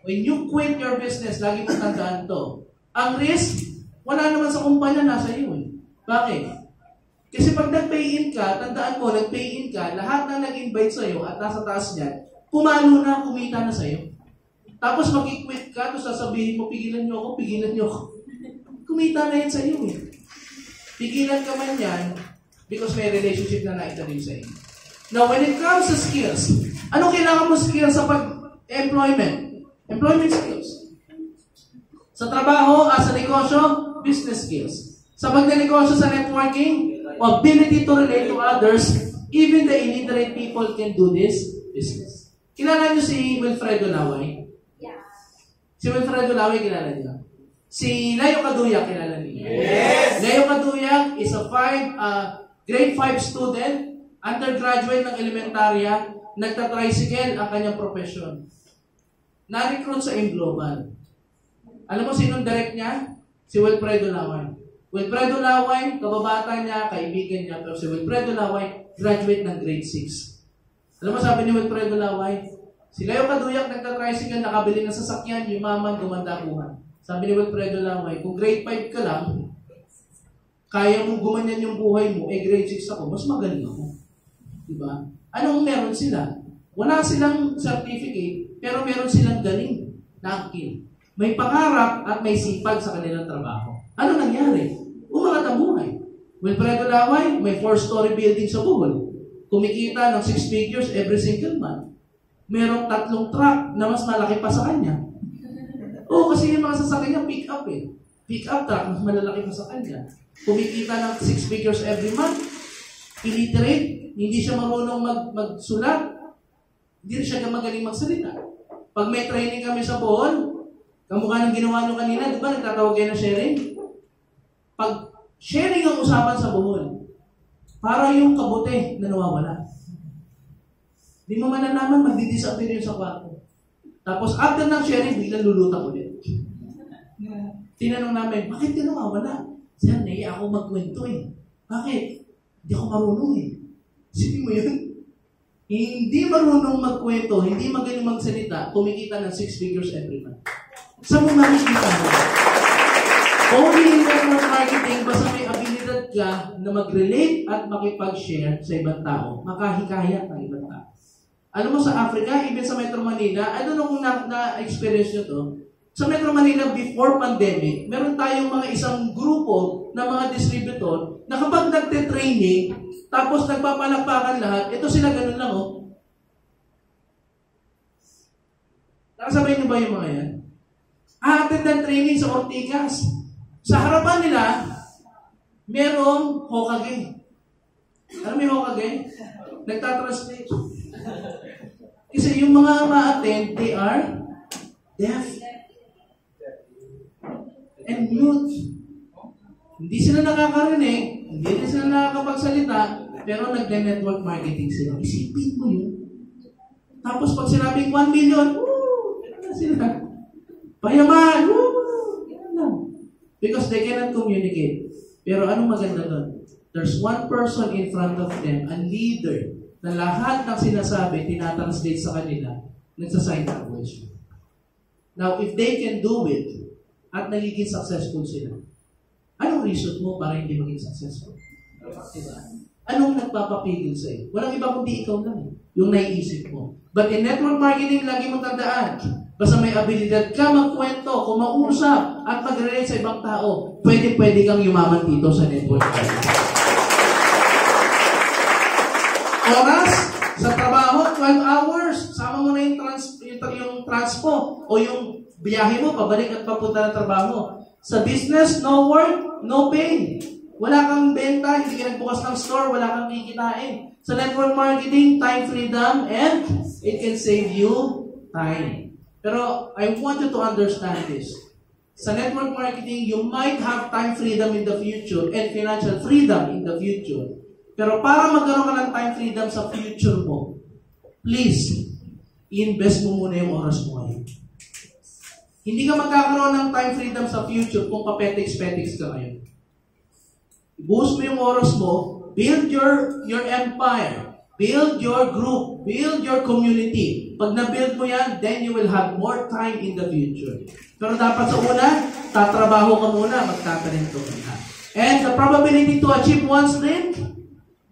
Speaker 1: When you quit your business, lagi mong tandaan to. Ang risk, wala naman sa kumpanya, nasa iyo eh. Bakit? Kasi pag nag-pay-in ka, tandaan mo, nag-pay-in ka, lahat na nag-invite sa'yo at nasa taas niyan, pumalo na, kumita na sa'yo. Tapos mag-quit ka, tapos sasabihin mo, pigilan niyo ako, pigilan niyo ako. Kumita na yan sa'yo eh. Pigilan ka man yan, because may relationship na naitanim sa'yo. Now, when it comes to skills, ano kailangan mo skills sa pag-employment? Employment skills. Sa trabaho, sa negosyo, business skills. Sa pagnenegosyo, sa networking, ability to relate to others, even the illiterate people can do this business. Kilala niyo si Wilfredo Laway?
Speaker 3: Yeah.
Speaker 1: Si Wilfredo Laway, kilala niyo? Si Leo Caduyak, kilala niyo?
Speaker 2: Yes!
Speaker 1: Leo Caduyak is a grade 5 student, undergraduate ng elementarya, nagtatricycle ang kanyang profession. Na-recruit sa AIM Global. Alam mo sinong direct niya? Si Wilfredo Laway. Wilfredo Laway, kababata niya, kaibigan niya, pero si Wilfredo Laway, graduate ng grade 6. Alam mo sabi ni Wilfredo Laway? Si Leo Caduyak nagtatricycle, nakabili ng sasakyan, yumaman, gumandakuhan. Sabi ni Wilfredo Laway, kung grade 5 ka lang, kaya mong gumanyan yung buhay mo, grade 6 ako, mas magaling ako. Diba? Anong meron sila? Wala silang certificate, pero meron silang galing na angkin. May pangarap at may sipag sa kanilang trabaho. Ano nangyari? Umangat ang buhay. Wilfredo Laway, may 4-story building sa Bohol. Kumikita ng 6 figures every single month. Merong 3 truck na mas malaki pa sa kanya. Kasi yung mga sasakyan niya, pick up eh. Pick up truck, mas malalaki pa sa kanya. Kumikita ng 6 figures every month. Illiterate, hindi siya marunong magsulat. Hindi rin siya magaling magsalita. Pag may training kami sa Bohol, kamukha ng ginawa nyo kanina, di ba nagtatawag kayo na sharing? Pag sharing ang usapan sa Bohol, para yung kabote na nawawala. Di mo malalaman, magdi-disappear yun sa kwarto. Tapos after ng sharing, biglang lulutang ulit. Tinanong namin, bakit ka nawawala? Sir, naiya ako magkwento eh. Bakit? Hindi ako marunong eh. Sipin mo yun? Hindi marunong magkwento, hindi magaling magsalita, kumikita ng 6 figures every month. Saan mo makikita mo? Only in network marketing, basta may abilidad ka na mag-relate at makipag-share sa ibang tao, makahikayat ng ibang tao. Alam mo sa Africa, even sa Metro Manila, I don't know kung na-experience nyo to, sa Metro Manila before pandemic, meron tayong mga isang grupo na mga distributor na kapag nagte-training, tapos nagpapalakpakan lahat, ito sila ganun lang Nakasabay niyo ba yung mga yan? Attend ng training sa Ortigas. Sa harapan nila, merong Hokage. Alam mo yung Hokage? Nagtatranslate. Kasi yung mga ma-attend, they are deaf and mute. Hindi sila nakakarinig, hindi rin sila nakakapagsalita, pero nagde-network marketing sila. Isipin mo yun. Tapos pag sinabing 1 million, sila. Payaman, yan lang. Because they cannot communicate. Pero anong maganda doon? There's one person in front of them, a leader, na lahat ng sinasabi, tinatranslate sa kanila, nagsasign language. Now, if they can do it, at nagiging successful sila, anong reason mo para hindi maging successful? Diba? Anong nagpapapigil sa'yo? Walang iba kundi ikaw lang. Yung naiisip mo. But in network marketing, lagi mong tandaan, basta may abilidad ka magkwento, kumausap, at mag-relate sa ibang tao, pwede kang yumaman dito sa network marketing. oras sa trabaho, 12 hours. Sama mo na yung transpo o yung biyahe mo, pabalik at papunta ng trabaho. Sa business, no work, no pay. Wala kang benta, hindi ka nagbukas ng store, wala kang kikitain. Sa network marketing, time freedom, and it can save you time. Pero I want you to understand this. Sa network marketing, you might have time freedom in the future and financial freedom in the future. Pero para magkaroon ka ng time freedom sa future mo, please, i-invest mo muna yung oras mo ngayon. Hindi ka magkakaroon ng time freedom sa future kung papetiks-petiks ka ngayon. Boost mo yung oras mo, build your empire, build your group, build your community. Pag na-build mo yan, then you will have more time in the future. Pero dapat sa una, tatrabaho ka muna, magtatalento ka na. And the probability to achieve one's dream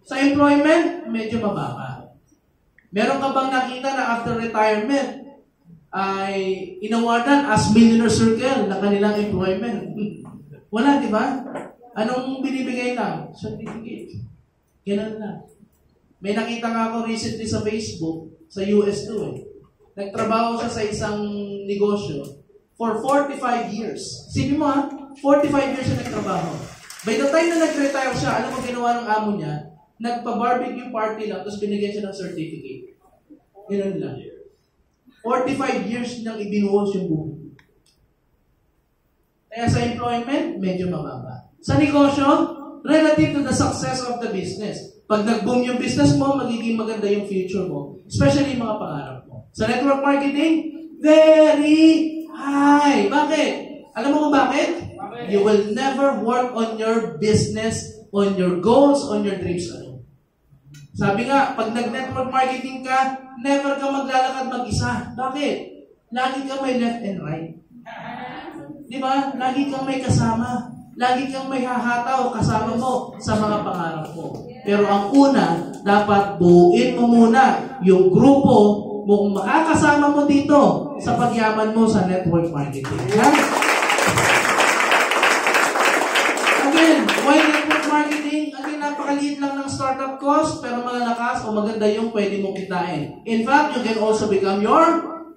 Speaker 1: sa employment, medyo mababa. Meron ka bang nakita na after retirement, ay inawardan as millionaire circle na kanilang employment? Wala, di ba? Anong binibigay lang? Certificate. Ganun lang. May nakita nga ako recently sa Facebook, sa US too eh. Nagtrabaho siya sa isang negosyo for 45 years. Sige mo ha, 45 years siya nagtrabaho. By the time na nag-retire siya, alam mo ginawa ng amo niya? Nagpa-barbecue party lang, tapos binigyan siya ng certificate. Ganun lang. 45 years niyang ibinuhos yung buhay. Kaya sa employment, medyo mababa. Sa negosyo, relative to the success of the business. Pag nag-boom yung business mo, magiging maganda yung future mo. Especially yung mga pangarap mo. Sa network marketing, very high. Bakit? Alam mo kung bakit? You will never work on your business, on your goals, on your dreams alone. Sabi nga, pag nag-network marketing ka, never ka maglalakad mag-isa. Bakit? Lagi ka may left and right. Di ba? Lagi kang may kasama. Lagi kang may hahataw kasama mo sa mga pangarap mo. Pero ang una, dapat buuin mo muna yung grupo mong makakasama mo dito sa pagyaman mo sa network marketing. Ha? Again, why network marketing? Again, napakaliit lang ng startup cost, pero malalakas o maganda yung pwede mong kitain. In fact, you can also become your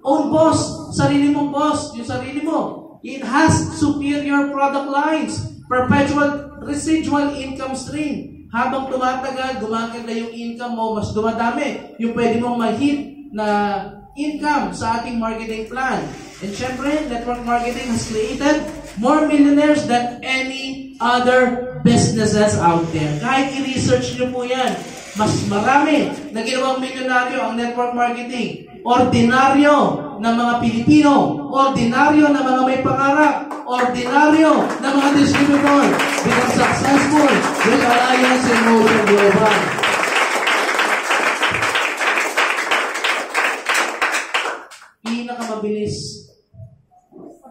Speaker 1: own boss. Sarili mong boss, yung sarili mo. It has superior product lines, perpetual residual income stream. Habang tumatagal, gumaganda yung income mo, mas dumadami yung pwede mong ma-hit na income sa ating marketing plan. And syempre, network marketing has created more millionaires than any other businesses out there. Kahit i-research nyo po yan, mas marami na ginawang milyonaryo ang network marketing. Ordinaryo na mga Pilipino, ordinaryo na mga may pangarap, ordinaryo na mga distributor become successful with Alliance in Motion Global. Pinakamabilis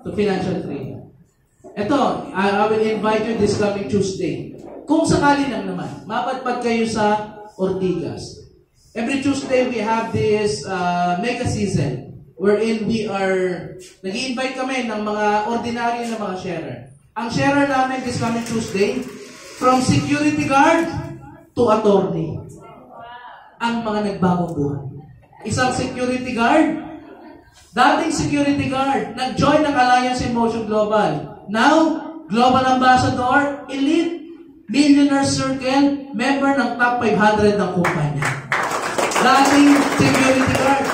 Speaker 1: to financial freedom. Ito, I will invite you this coming Tuesday. Kung sakali lang naman, mapadpad kayo sa Ortigas. Every Tuesday, we have this mega season wherein we are, nag-i-invite kami ng mga ordinary na mga sharer. Ang sharer namin this coming Tuesday, from security guard to attorney. Ang mga nagbagong buhay. Isang security guard, dating security guard, nag-join ng Alliance in Motion Global. Now, Global Ambassador, Elite, Millionaire Circle, member ng top 500 ng kumpanya. Dating security guard.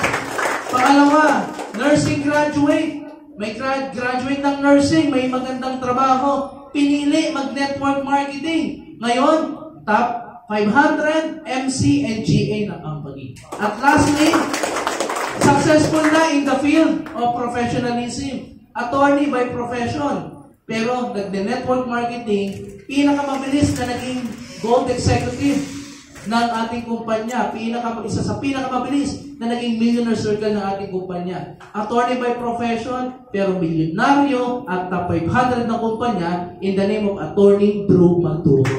Speaker 1: Pangalawa, nursing graduate. May graduate ng nursing, may magandang trabaho. Pinili mag-network marketing. Ngayon, top 500 MC and GA ng company. At lastly, successful na in the field of professionalism. Attorney by profession. Pero nag-network marketing, pinakamabilis na naging gold executive ng ating kumpanya. Isa sa pinakamabilis na naging millionaire circle ng ating kumpanya. Attorney by profession, pero milyonaryo at top 500 ng kumpanya in the name of Attorney Drew Magturo.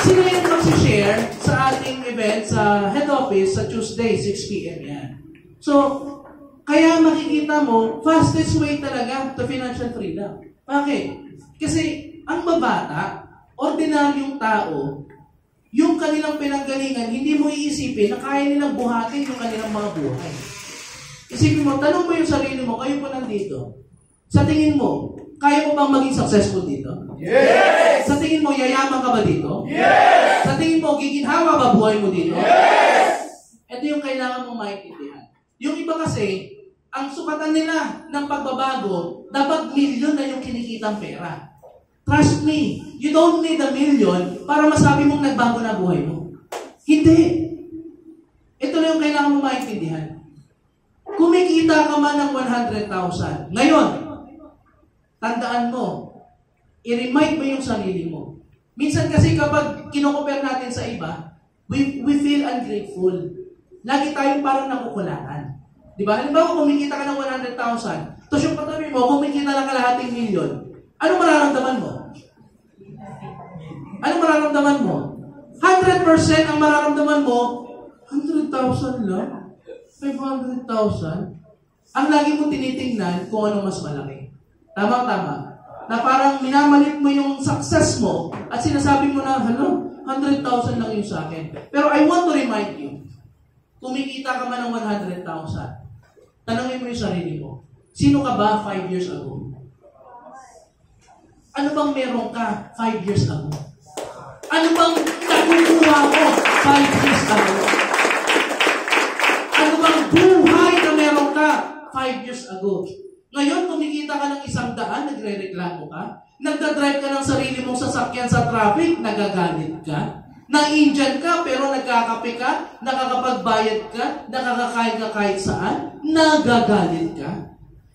Speaker 1: Sino yung mag-share sa ating event sa head office sa Tuesday, 6 p.m. yan. So, kaya makikita mo, fastest way talaga to financial freedom. Bakit? Kasi ang mabata, ordinaryong tao, yung kanilang pinanggalingan, hindi mo iisipin na kaya nilang buhatin yung kanilang mga buhay. Isipin mo, tanong mo yung sarili mo, kayo po nandito. Sa tingin mo, kaya mo bang maging successful dito?
Speaker 2: Yes!
Speaker 1: Sa tingin mo, yayaman ka ba dito?
Speaker 2: Yes!
Speaker 1: Sa tingin mo, giginhawa ba buhay mo dito?
Speaker 2: Yes!
Speaker 1: Ito yung kailangan mong maintindihan. Yung iba kasi, ang sukatan nila ng pagbabago, dapat milyon na yung kinikitang pera. Trust me, you don't need a million para masabi mong nagbago na buhay mo. Hindi. Ito na yung kailangan mong maintindihan. Kumikita ka man ng 100,000. Ngayon, tandaan mo, i-remind mo yung sarili mo. Minsan kasi kapag kinocompare natin sa iba, we feel ungrateful. Lagi tayong parang nakukulangan. Di ba? Halimbawa, kumikita ka ng 100,000, tapos yung katabi mo, kumikita ng kalahating milyon, ano mararamdaman mo? Ano mararamdaman mo? 100% ang mararamdaman mo, 100,000 lang? 500,000? Ang lagi mo tinitingnan kung ano mas malaki. Tama-tama. Na parang minamalit mo yung success mo at sinasabi mo na, 100,000 lang yung sa akin. Pero I want to remind you, kumikita ka man ng 100,000, tanongin mo yung sarili mo, sino ka ba 5 years ago? Ano bang meron ka 5 years ago? Ano bang nakukuha mo 5 years ago? Ano bang buhay na meron ka 5 years ago? Ngayon, kumikita ka ng 100, nagre-reklamo ka. Nagdadrive ka ng sarili mong sasakyan sa traffic, nagagalit ka. Na-Indian ka, pero nagkakape ka, nakakapagbayad ka, nakakakain ka kahit saan, nagagalit ka.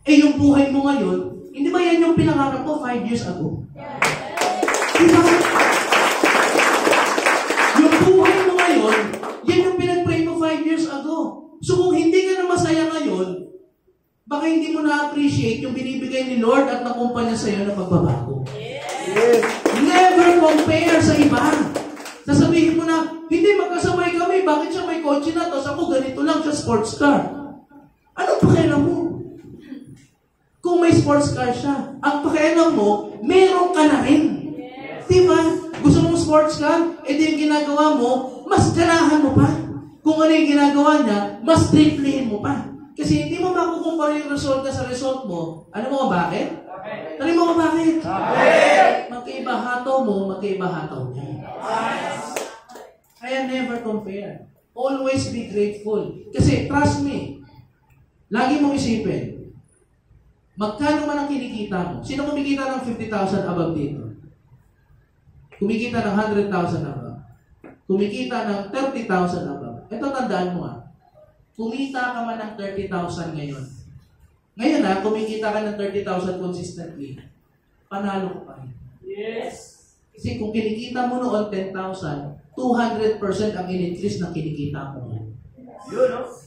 Speaker 1: Eh, yung buhay mo ngayon, hindi ba yan yung pinangarap ko 5 years ago? Diba? Yung buhay mo ngayon, yan yung pinag-pray mo 5 years ago. So kung hindi ka na masaya ngayon, baka hindi mo na-appreciate yung binibigay ni Lord at nakumpanya sa iyo na pagbabago. Yes. Never compare sa iba. Sasabihin mo na, hindi magkasabay kami, bakit siya may kotse na, tapos ako ganito lang siya, sports car. Anong pakialam mo? Kung may sports car siya, ang pakialam mo, meron ka na rin. Yes. Diba? Gusto mong sports car, edi yung ginagawa mo, mas ganahan mo pa. Kung ano yung ginagawa niya, mas triplehin mo pa. Kasi hindi mo makukumpara yung result na sa result mo. Ano mo kung bakit? Ano mo kung bakit? Magkaiba hataw mo, magkaiba hataw niya. Kaya never compare. Always be grateful. Kasi trust me, lagi mong isipin, magkano man ang kinikita mo? Sino kumikita ng 50,000 above dito? Kumikita ng 100,000 above. Kumikita ng 30,000 above. Ito tandaan mo kumita ka man ng 30,000 ngayon. Ngayon kumikita ka ng 30,000 consistently. Panalo ka pa rin. Yes. Kasi kung kinikita mo noon 10,000, 200% ang in-increase ng kinikita mo.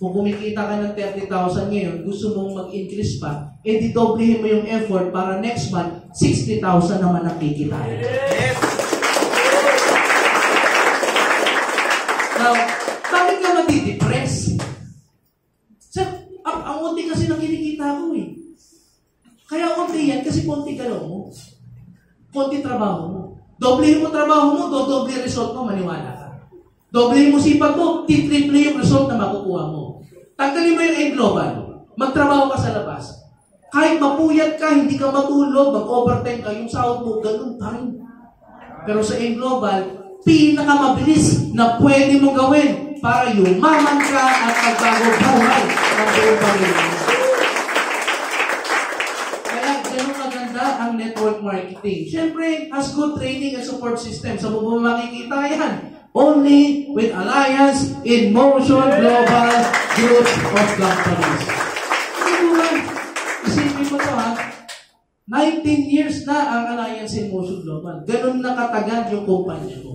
Speaker 1: Kung kumikita ka ng 30,000 ngayon, gusto mong mag-increase pa, didoblehin mo yung effort para next month, 60,000 naman ang kikitain. Yes. Now, bakit ka matidepress? Ang unti kasi ng kinikita ko Kaya unti yan kasi konti galaw mo. Konti trabaho mo. Doblehin mo trabaho mo, doble result mo, maniwala ka. Doblehin mo sipag mo, triple yung result na makukuha mo. Tanggalin mo yung A-Global. Magtrabaho ka sa labas. Kahit mapuyat ka, hindi ka matulog, mag-overtime ka, yung sahod mo, ganun pa rin. Pero sa A-Global, pinakamabilis na pwede mong gawin para yumaman ka at magbago buhay ng buong pamilya. Kaya ganun kaganda ang network marketing. Siyempre, has good training and support system. Sa buong makikita yan. Only with Alliance in Motion Global Group of Companies. Isipin mo ito 19 years na ang Alliance in Motion Global. Ganun nakatagal yung kumpanya mo.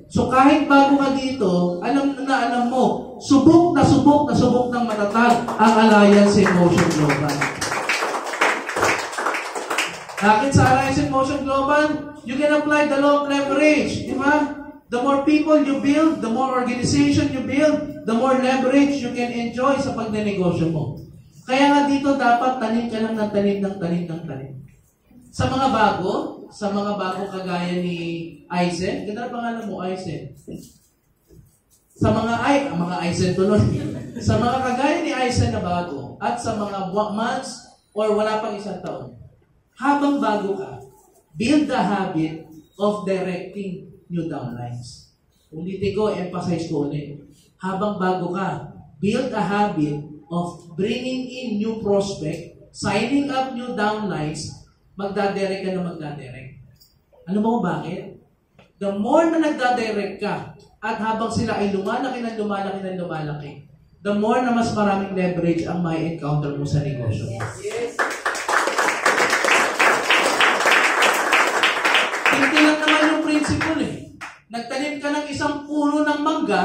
Speaker 1: So kahit bago ka dito, alam mo, subok na subok ng matatag ang Alliance in Motion Global. Bakit sa Alliance in Motion Global? You can apply the law of leverage. Di ba? The more people you build, the more organization you build, the more leverage you can enjoy sa pagnenegosyo mo. Kaya nga dito dapat tanim ka lang ng tanim. Sa mga bago kagaya ni Aizen, ganda na pangalan mo, Aizen. Mga Aizen tuloy. Sa mga kagaya ni Aizen na bago, at sa mga months or wala pang isang taon, habang bago ka, build the habit of directing new downlines. Ulitin ko, emphasize ko ulit. Habang bago ka, build a habit of bringing in new prospect, signing up new downlines, magdadirect ka na magdadirect. Alam mo bakit? The more na nagdadirect ka, at habang sila ay lumalaki, the more na mas maraming leverage ang may encounter mo sa negosyo.
Speaker 2: Yes.
Speaker 1: Hindi lang naman yung principle eh. Nagtanim ka ng isang puno ng mangga,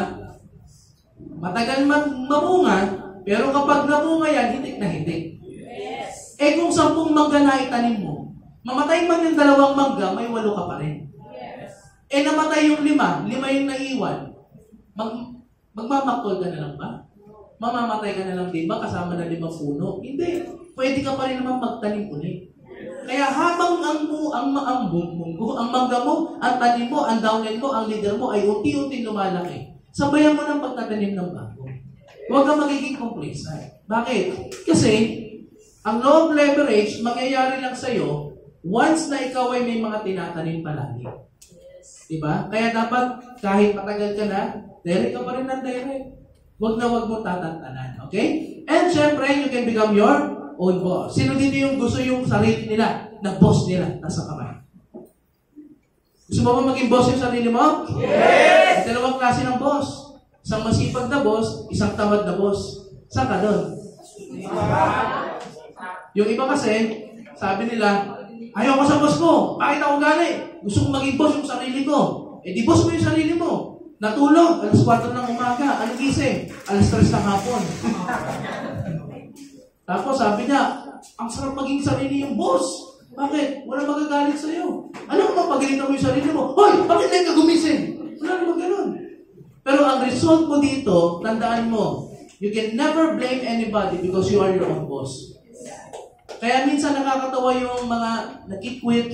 Speaker 1: matagal mamunga, pero kapag namunga yan, hitik na hitik.
Speaker 2: Yes.
Speaker 1: Eh kung 10 mangga na itanim mo, mamatay man yung 2 mangga, may 8 ka pa rin.
Speaker 2: Yes.
Speaker 1: Eh namatay yung 5 yung naiwan, magmamaktol ka na lang ba? Mamamatay ka na lang din ba kasama na 5 puno? Hindi. Pwede ka pa rin naman magtanim ulit. Kaya habang ang mangga mo, ang tanim mo, ang downline mo, ang leader mo ay unti-unti lumalaki, sabayan mo ng pagtatanim ng bago. Huwag kang magiging complacent. Bakit? Kasi, ang law of leverage, mangyayari lang sa'yo once na ikaw ay may mga tinatanim palagi. Diba? Kaya dapat, kahit matagal ka na, direct ka pa rin ng direct. Huwag mo tatantanan. Okay? And syempre, you can become your own boss. Sino dito yung gusto yung sarili nila, na boss nila, nasa kamay? Gusto mo ba maging boss yung sarili mo? Yes! May 2 klase ng boss. Isang masipag na boss, isang tamad na boss. Saan ka doon? Yung iba kasi, sabi nila, ayaw ko sa boss ko. Bakit ako gali? Gusto ko maging boss yung sarili ko. Eh di boss mo yung sarili mo. Natulog, alas 4 ng umaga. Ano gising? Alas 3 ng hapon. Tapos sabi niya, ang sarap maging sarili yung boss. Bakit? Wala magagalit sa'yo. Alam mo, pagalitan mo yung sarili mo, hoy, bakit lang ka gumising? Wala naman ganun. Pero ang result mo dito, tandaan mo, you can never blame anybody because you are your own boss. Kaya minsan nakakatawa yung mga nag-quit,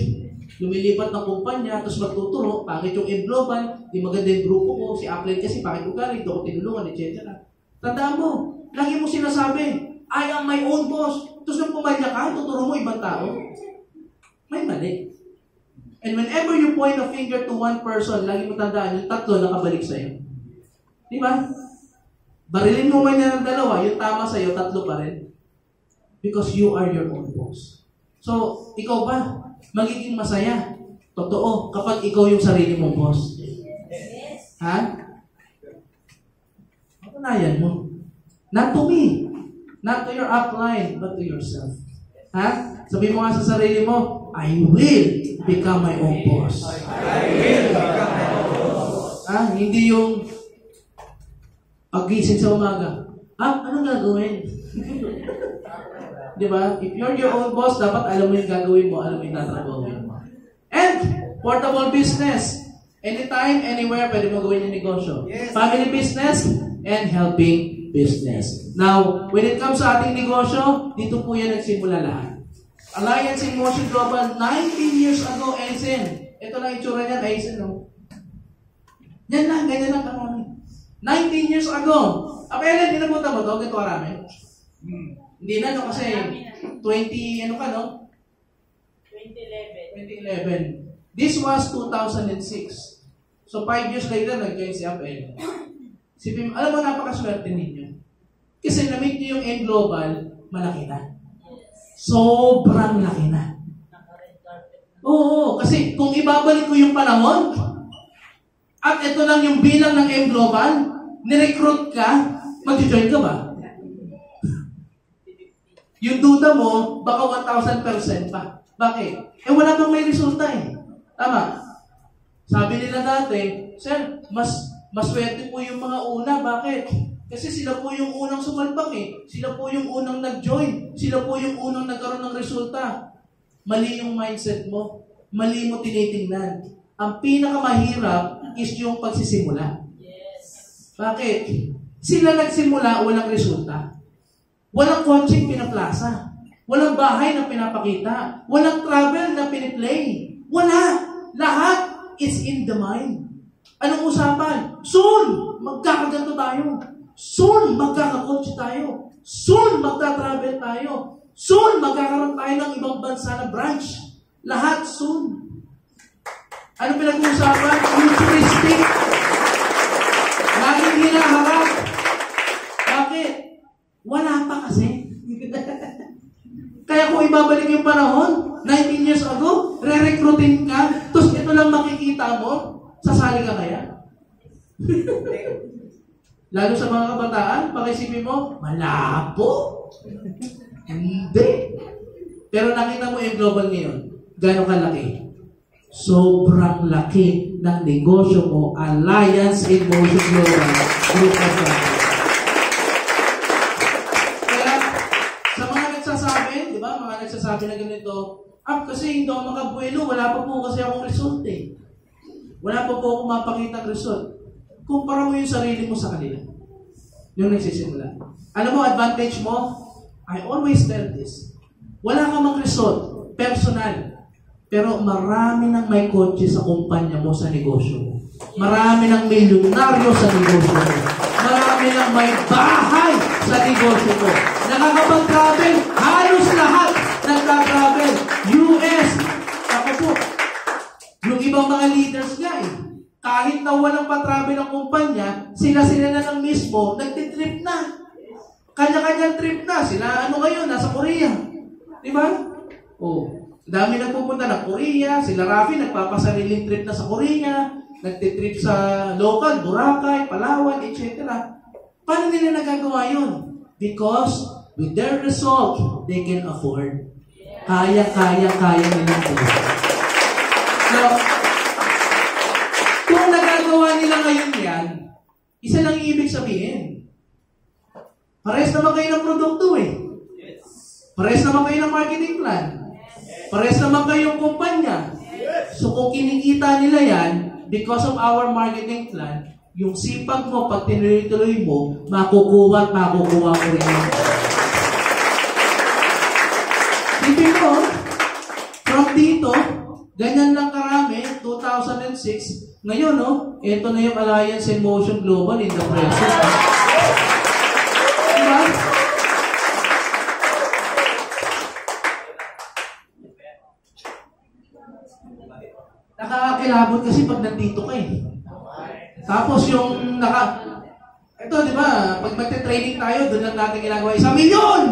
Speaker 1: lumilipat ng kumpanya, tapos magtuturo, bakit yung global, di maganda yung grupo ko, si Applet kasi, bakit ko galing, ito ko tinulungan, etc. Tandaan mo, lagi mo sinasabi, I am my own boss. Tapos nung pumalya ka, tuturo mo ibang tao. May mali. And whenever you point a finger to one person, lagi mo tandaan, yung 3 nakabalik sa'yo. Di ba? Barilin mo man yan ng 2, yung tama sa'yo, 3 pa rin. Because you are your own boss. So, ikaw ba, magiging masaya? Totoo, kapag ikaw yung sarili mong boss. Ha? Patunayan mo. Not to me. Not to your upline, but to yourself. Ha? Sabi mo nga sa sarili mo, I will become my own boss.
Speaker 2: I will become my own boss.
Speaker 1: Ha? Hindi yung pagising sa umaga. Anong gagawin? Di ba? If you're your own boss, dapat alam mo yung gagawin mo, alam mo yung tatrabahuin mo. And, portable business. Anytime, anywhere, pwede mo gawin yung negosyo.
Speaker 2: Yes.
Speaker 1: Family business and helping business. Now, when it comes sa ating negosyo, dito po yan nagsimula lahat. Alliance in Motion Global, 19 years ago, Aizen. Ito lang itsura niyan, Aizen, no? Yan lang, ganyan lang karami. 19 years ago. Apelan, inabutan mo ito? Ganito karami? Hindi na, no? Kasi 20, ano ka, no? 2011. This was 2006. So, 5 years later, nag-join si Apel. Alam mo, napakaswerte ninyo. Kasi na-meet niyo yung N Global, malaki na. Sobrang laki na. Oo, kasi kung ibabalik ko yung panahon, at ito lang yung bilang ng M Global, nirecruit ka, mag-join ka ba? Yung duda mo, baka 1,000% pa. Bakit? Eh wala pang may resulta eh. Tama? Sabi nila dati, Sir, mas swerte po yung mga una. Bakit? Kasi sila po yung unang sumalpak eh. Sila po yung unang nag-join. Sila po yung unang nagkaroon ng resulta. Mali yung mindset mo. Mali mo tinitingnan. Ang pinakamahirap is yung pagsisimula.
Speaker 2: Yes.
Speaker 1: Bakit? Sila nagsimula, walang resulta. Walang coaching pinaplasa. Walang bahay na pinapakita. Walang travel na piniplay. Wala. Lahat is in the mind. Anong usapan? Soon, magkakaganto tayo. Soon, magkakakotse tayo. Soon, magta-travel tayo. Soon, magkakaroon tayo ng ibang bansa na branch. Lahat soon. Ano pinag-uusapan? Futuristic. Laging hinaharap. Bakit? Wala pa kasi. Kaya kung ibabalik yung panahon, 19 years ago, re-recruitin ka, tapos ito lang makikita mo, sasali ka kaya? Lalo sa mga kabataan, pakisipin mo, malabo. Hindi. Pero nakita mo yung global ngayon, gano'ng kalaki? Sobrang laki ng negosyo mo, Alliance in Motion Global Group of Companies. Kaya, sa mga nagsasabi, di ba, mga nagsasabi na ganito, kasi hindi ako makabuelo, wala pa po kasi akong result eh. Wala pa po akong mapakita ng result. Kumpara mo yung sarili mo sa kanila. Yung nagsisimula. Alam mo, advantage mo, I always tell this, wala ka mang result, personal, pero marami nang may kotse sa kumpanya mo sa negosyo mo. Marami nang milyonaryo sa negosyo mo. Marami nang may bahay sa negosyo mo. Nakakapag-travel, halos lahat nagka-travel. US, ako po, yung ibang mga leaders nga eh, kahit na walang pa-travel ang kumpanya, sila-sila na lang mismo, nagtitrip na. Kanya-kanyang trip na. Sila ano ngayon, nasa Korea. Di ba? Dami nagpupunta ng Korea. Sila Rafi, nagpapasariling trip na sa Korea. Nagtitrip sa local, Boracay, Palawan, etc. Paano nila nagagawa yun? Because with their result, they can afford. Kaya nila ito. Now, kung nagagawa nila ngayon yan, isa lang ibig sabihin. Parehas naman kayo ng produkto eh. Parehas naman kayo ng marketing plan. Parehas naman kayo ng kumpanya. So kung kinikita nila yan, because of our marketing plan, yung sipag mo, pag tinuloy-tuloy mo, makukuha ko rin yan. Tipin mo, from dito, ganyan lang karami, 2006, ngayon, ito na yung Alliance in Motion Global in the present. Diba? Nakakakilabot kasi pag nandito ka eh. Tapos yung ito, di ba, pag magte-training tayo, doon lang natin ginagawa 1 milyon!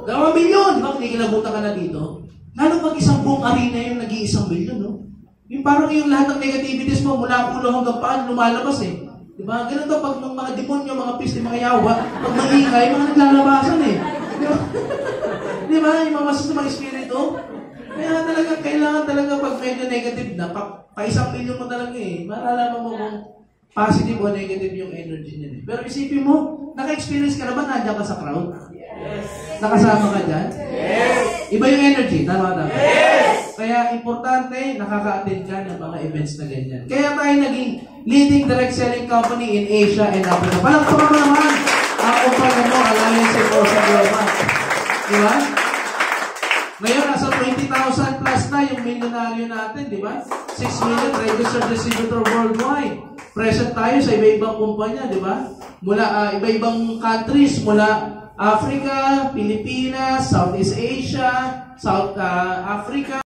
Speaker 1: 2 milyon! Di ba, kinikilabutan ka na dito? Lalo pag isang buong arena yung nag-1 milyon, no? Yung parang yung lahat ng negativities mo, mula ulo hanggang paan, lumalabas eh. Di ba? Ganun to, pag mga demonyo, mga piste, mga yawa, pag maingay, mga naglalabasan eh. Di ba? Yung mga masasamang espiritu. Kaya talaga, kailangan talaga pag medyo negative na, pa 1 milyon mo talaga eh. Malalaman mo kung positive o negative yung energy niya. Pero isipin mo, naka-experience ka na ba nandiyan ka sa crowd? Yes. Nakasama ka dyan? Yes. Iba yung energy, tama? Yes. Kaya importante, nakaka-attend ka ng mga events na ganyan. Kaya tayo naging leading direct selling company in Asia and Africa. Palakpakan mo naman ang kumpanya mo, Alliance in Motion Global. Di ba? Ngayon, nasa 20,000 plus na yung milyonaryo natin, di ba? 6 million registered distributor worldwide. Present tayo sa iba-ibang kumpanya, di ba? Mula iba-ibang countries, mula Africa, Pilipinas, Southeast Asia, South Africa,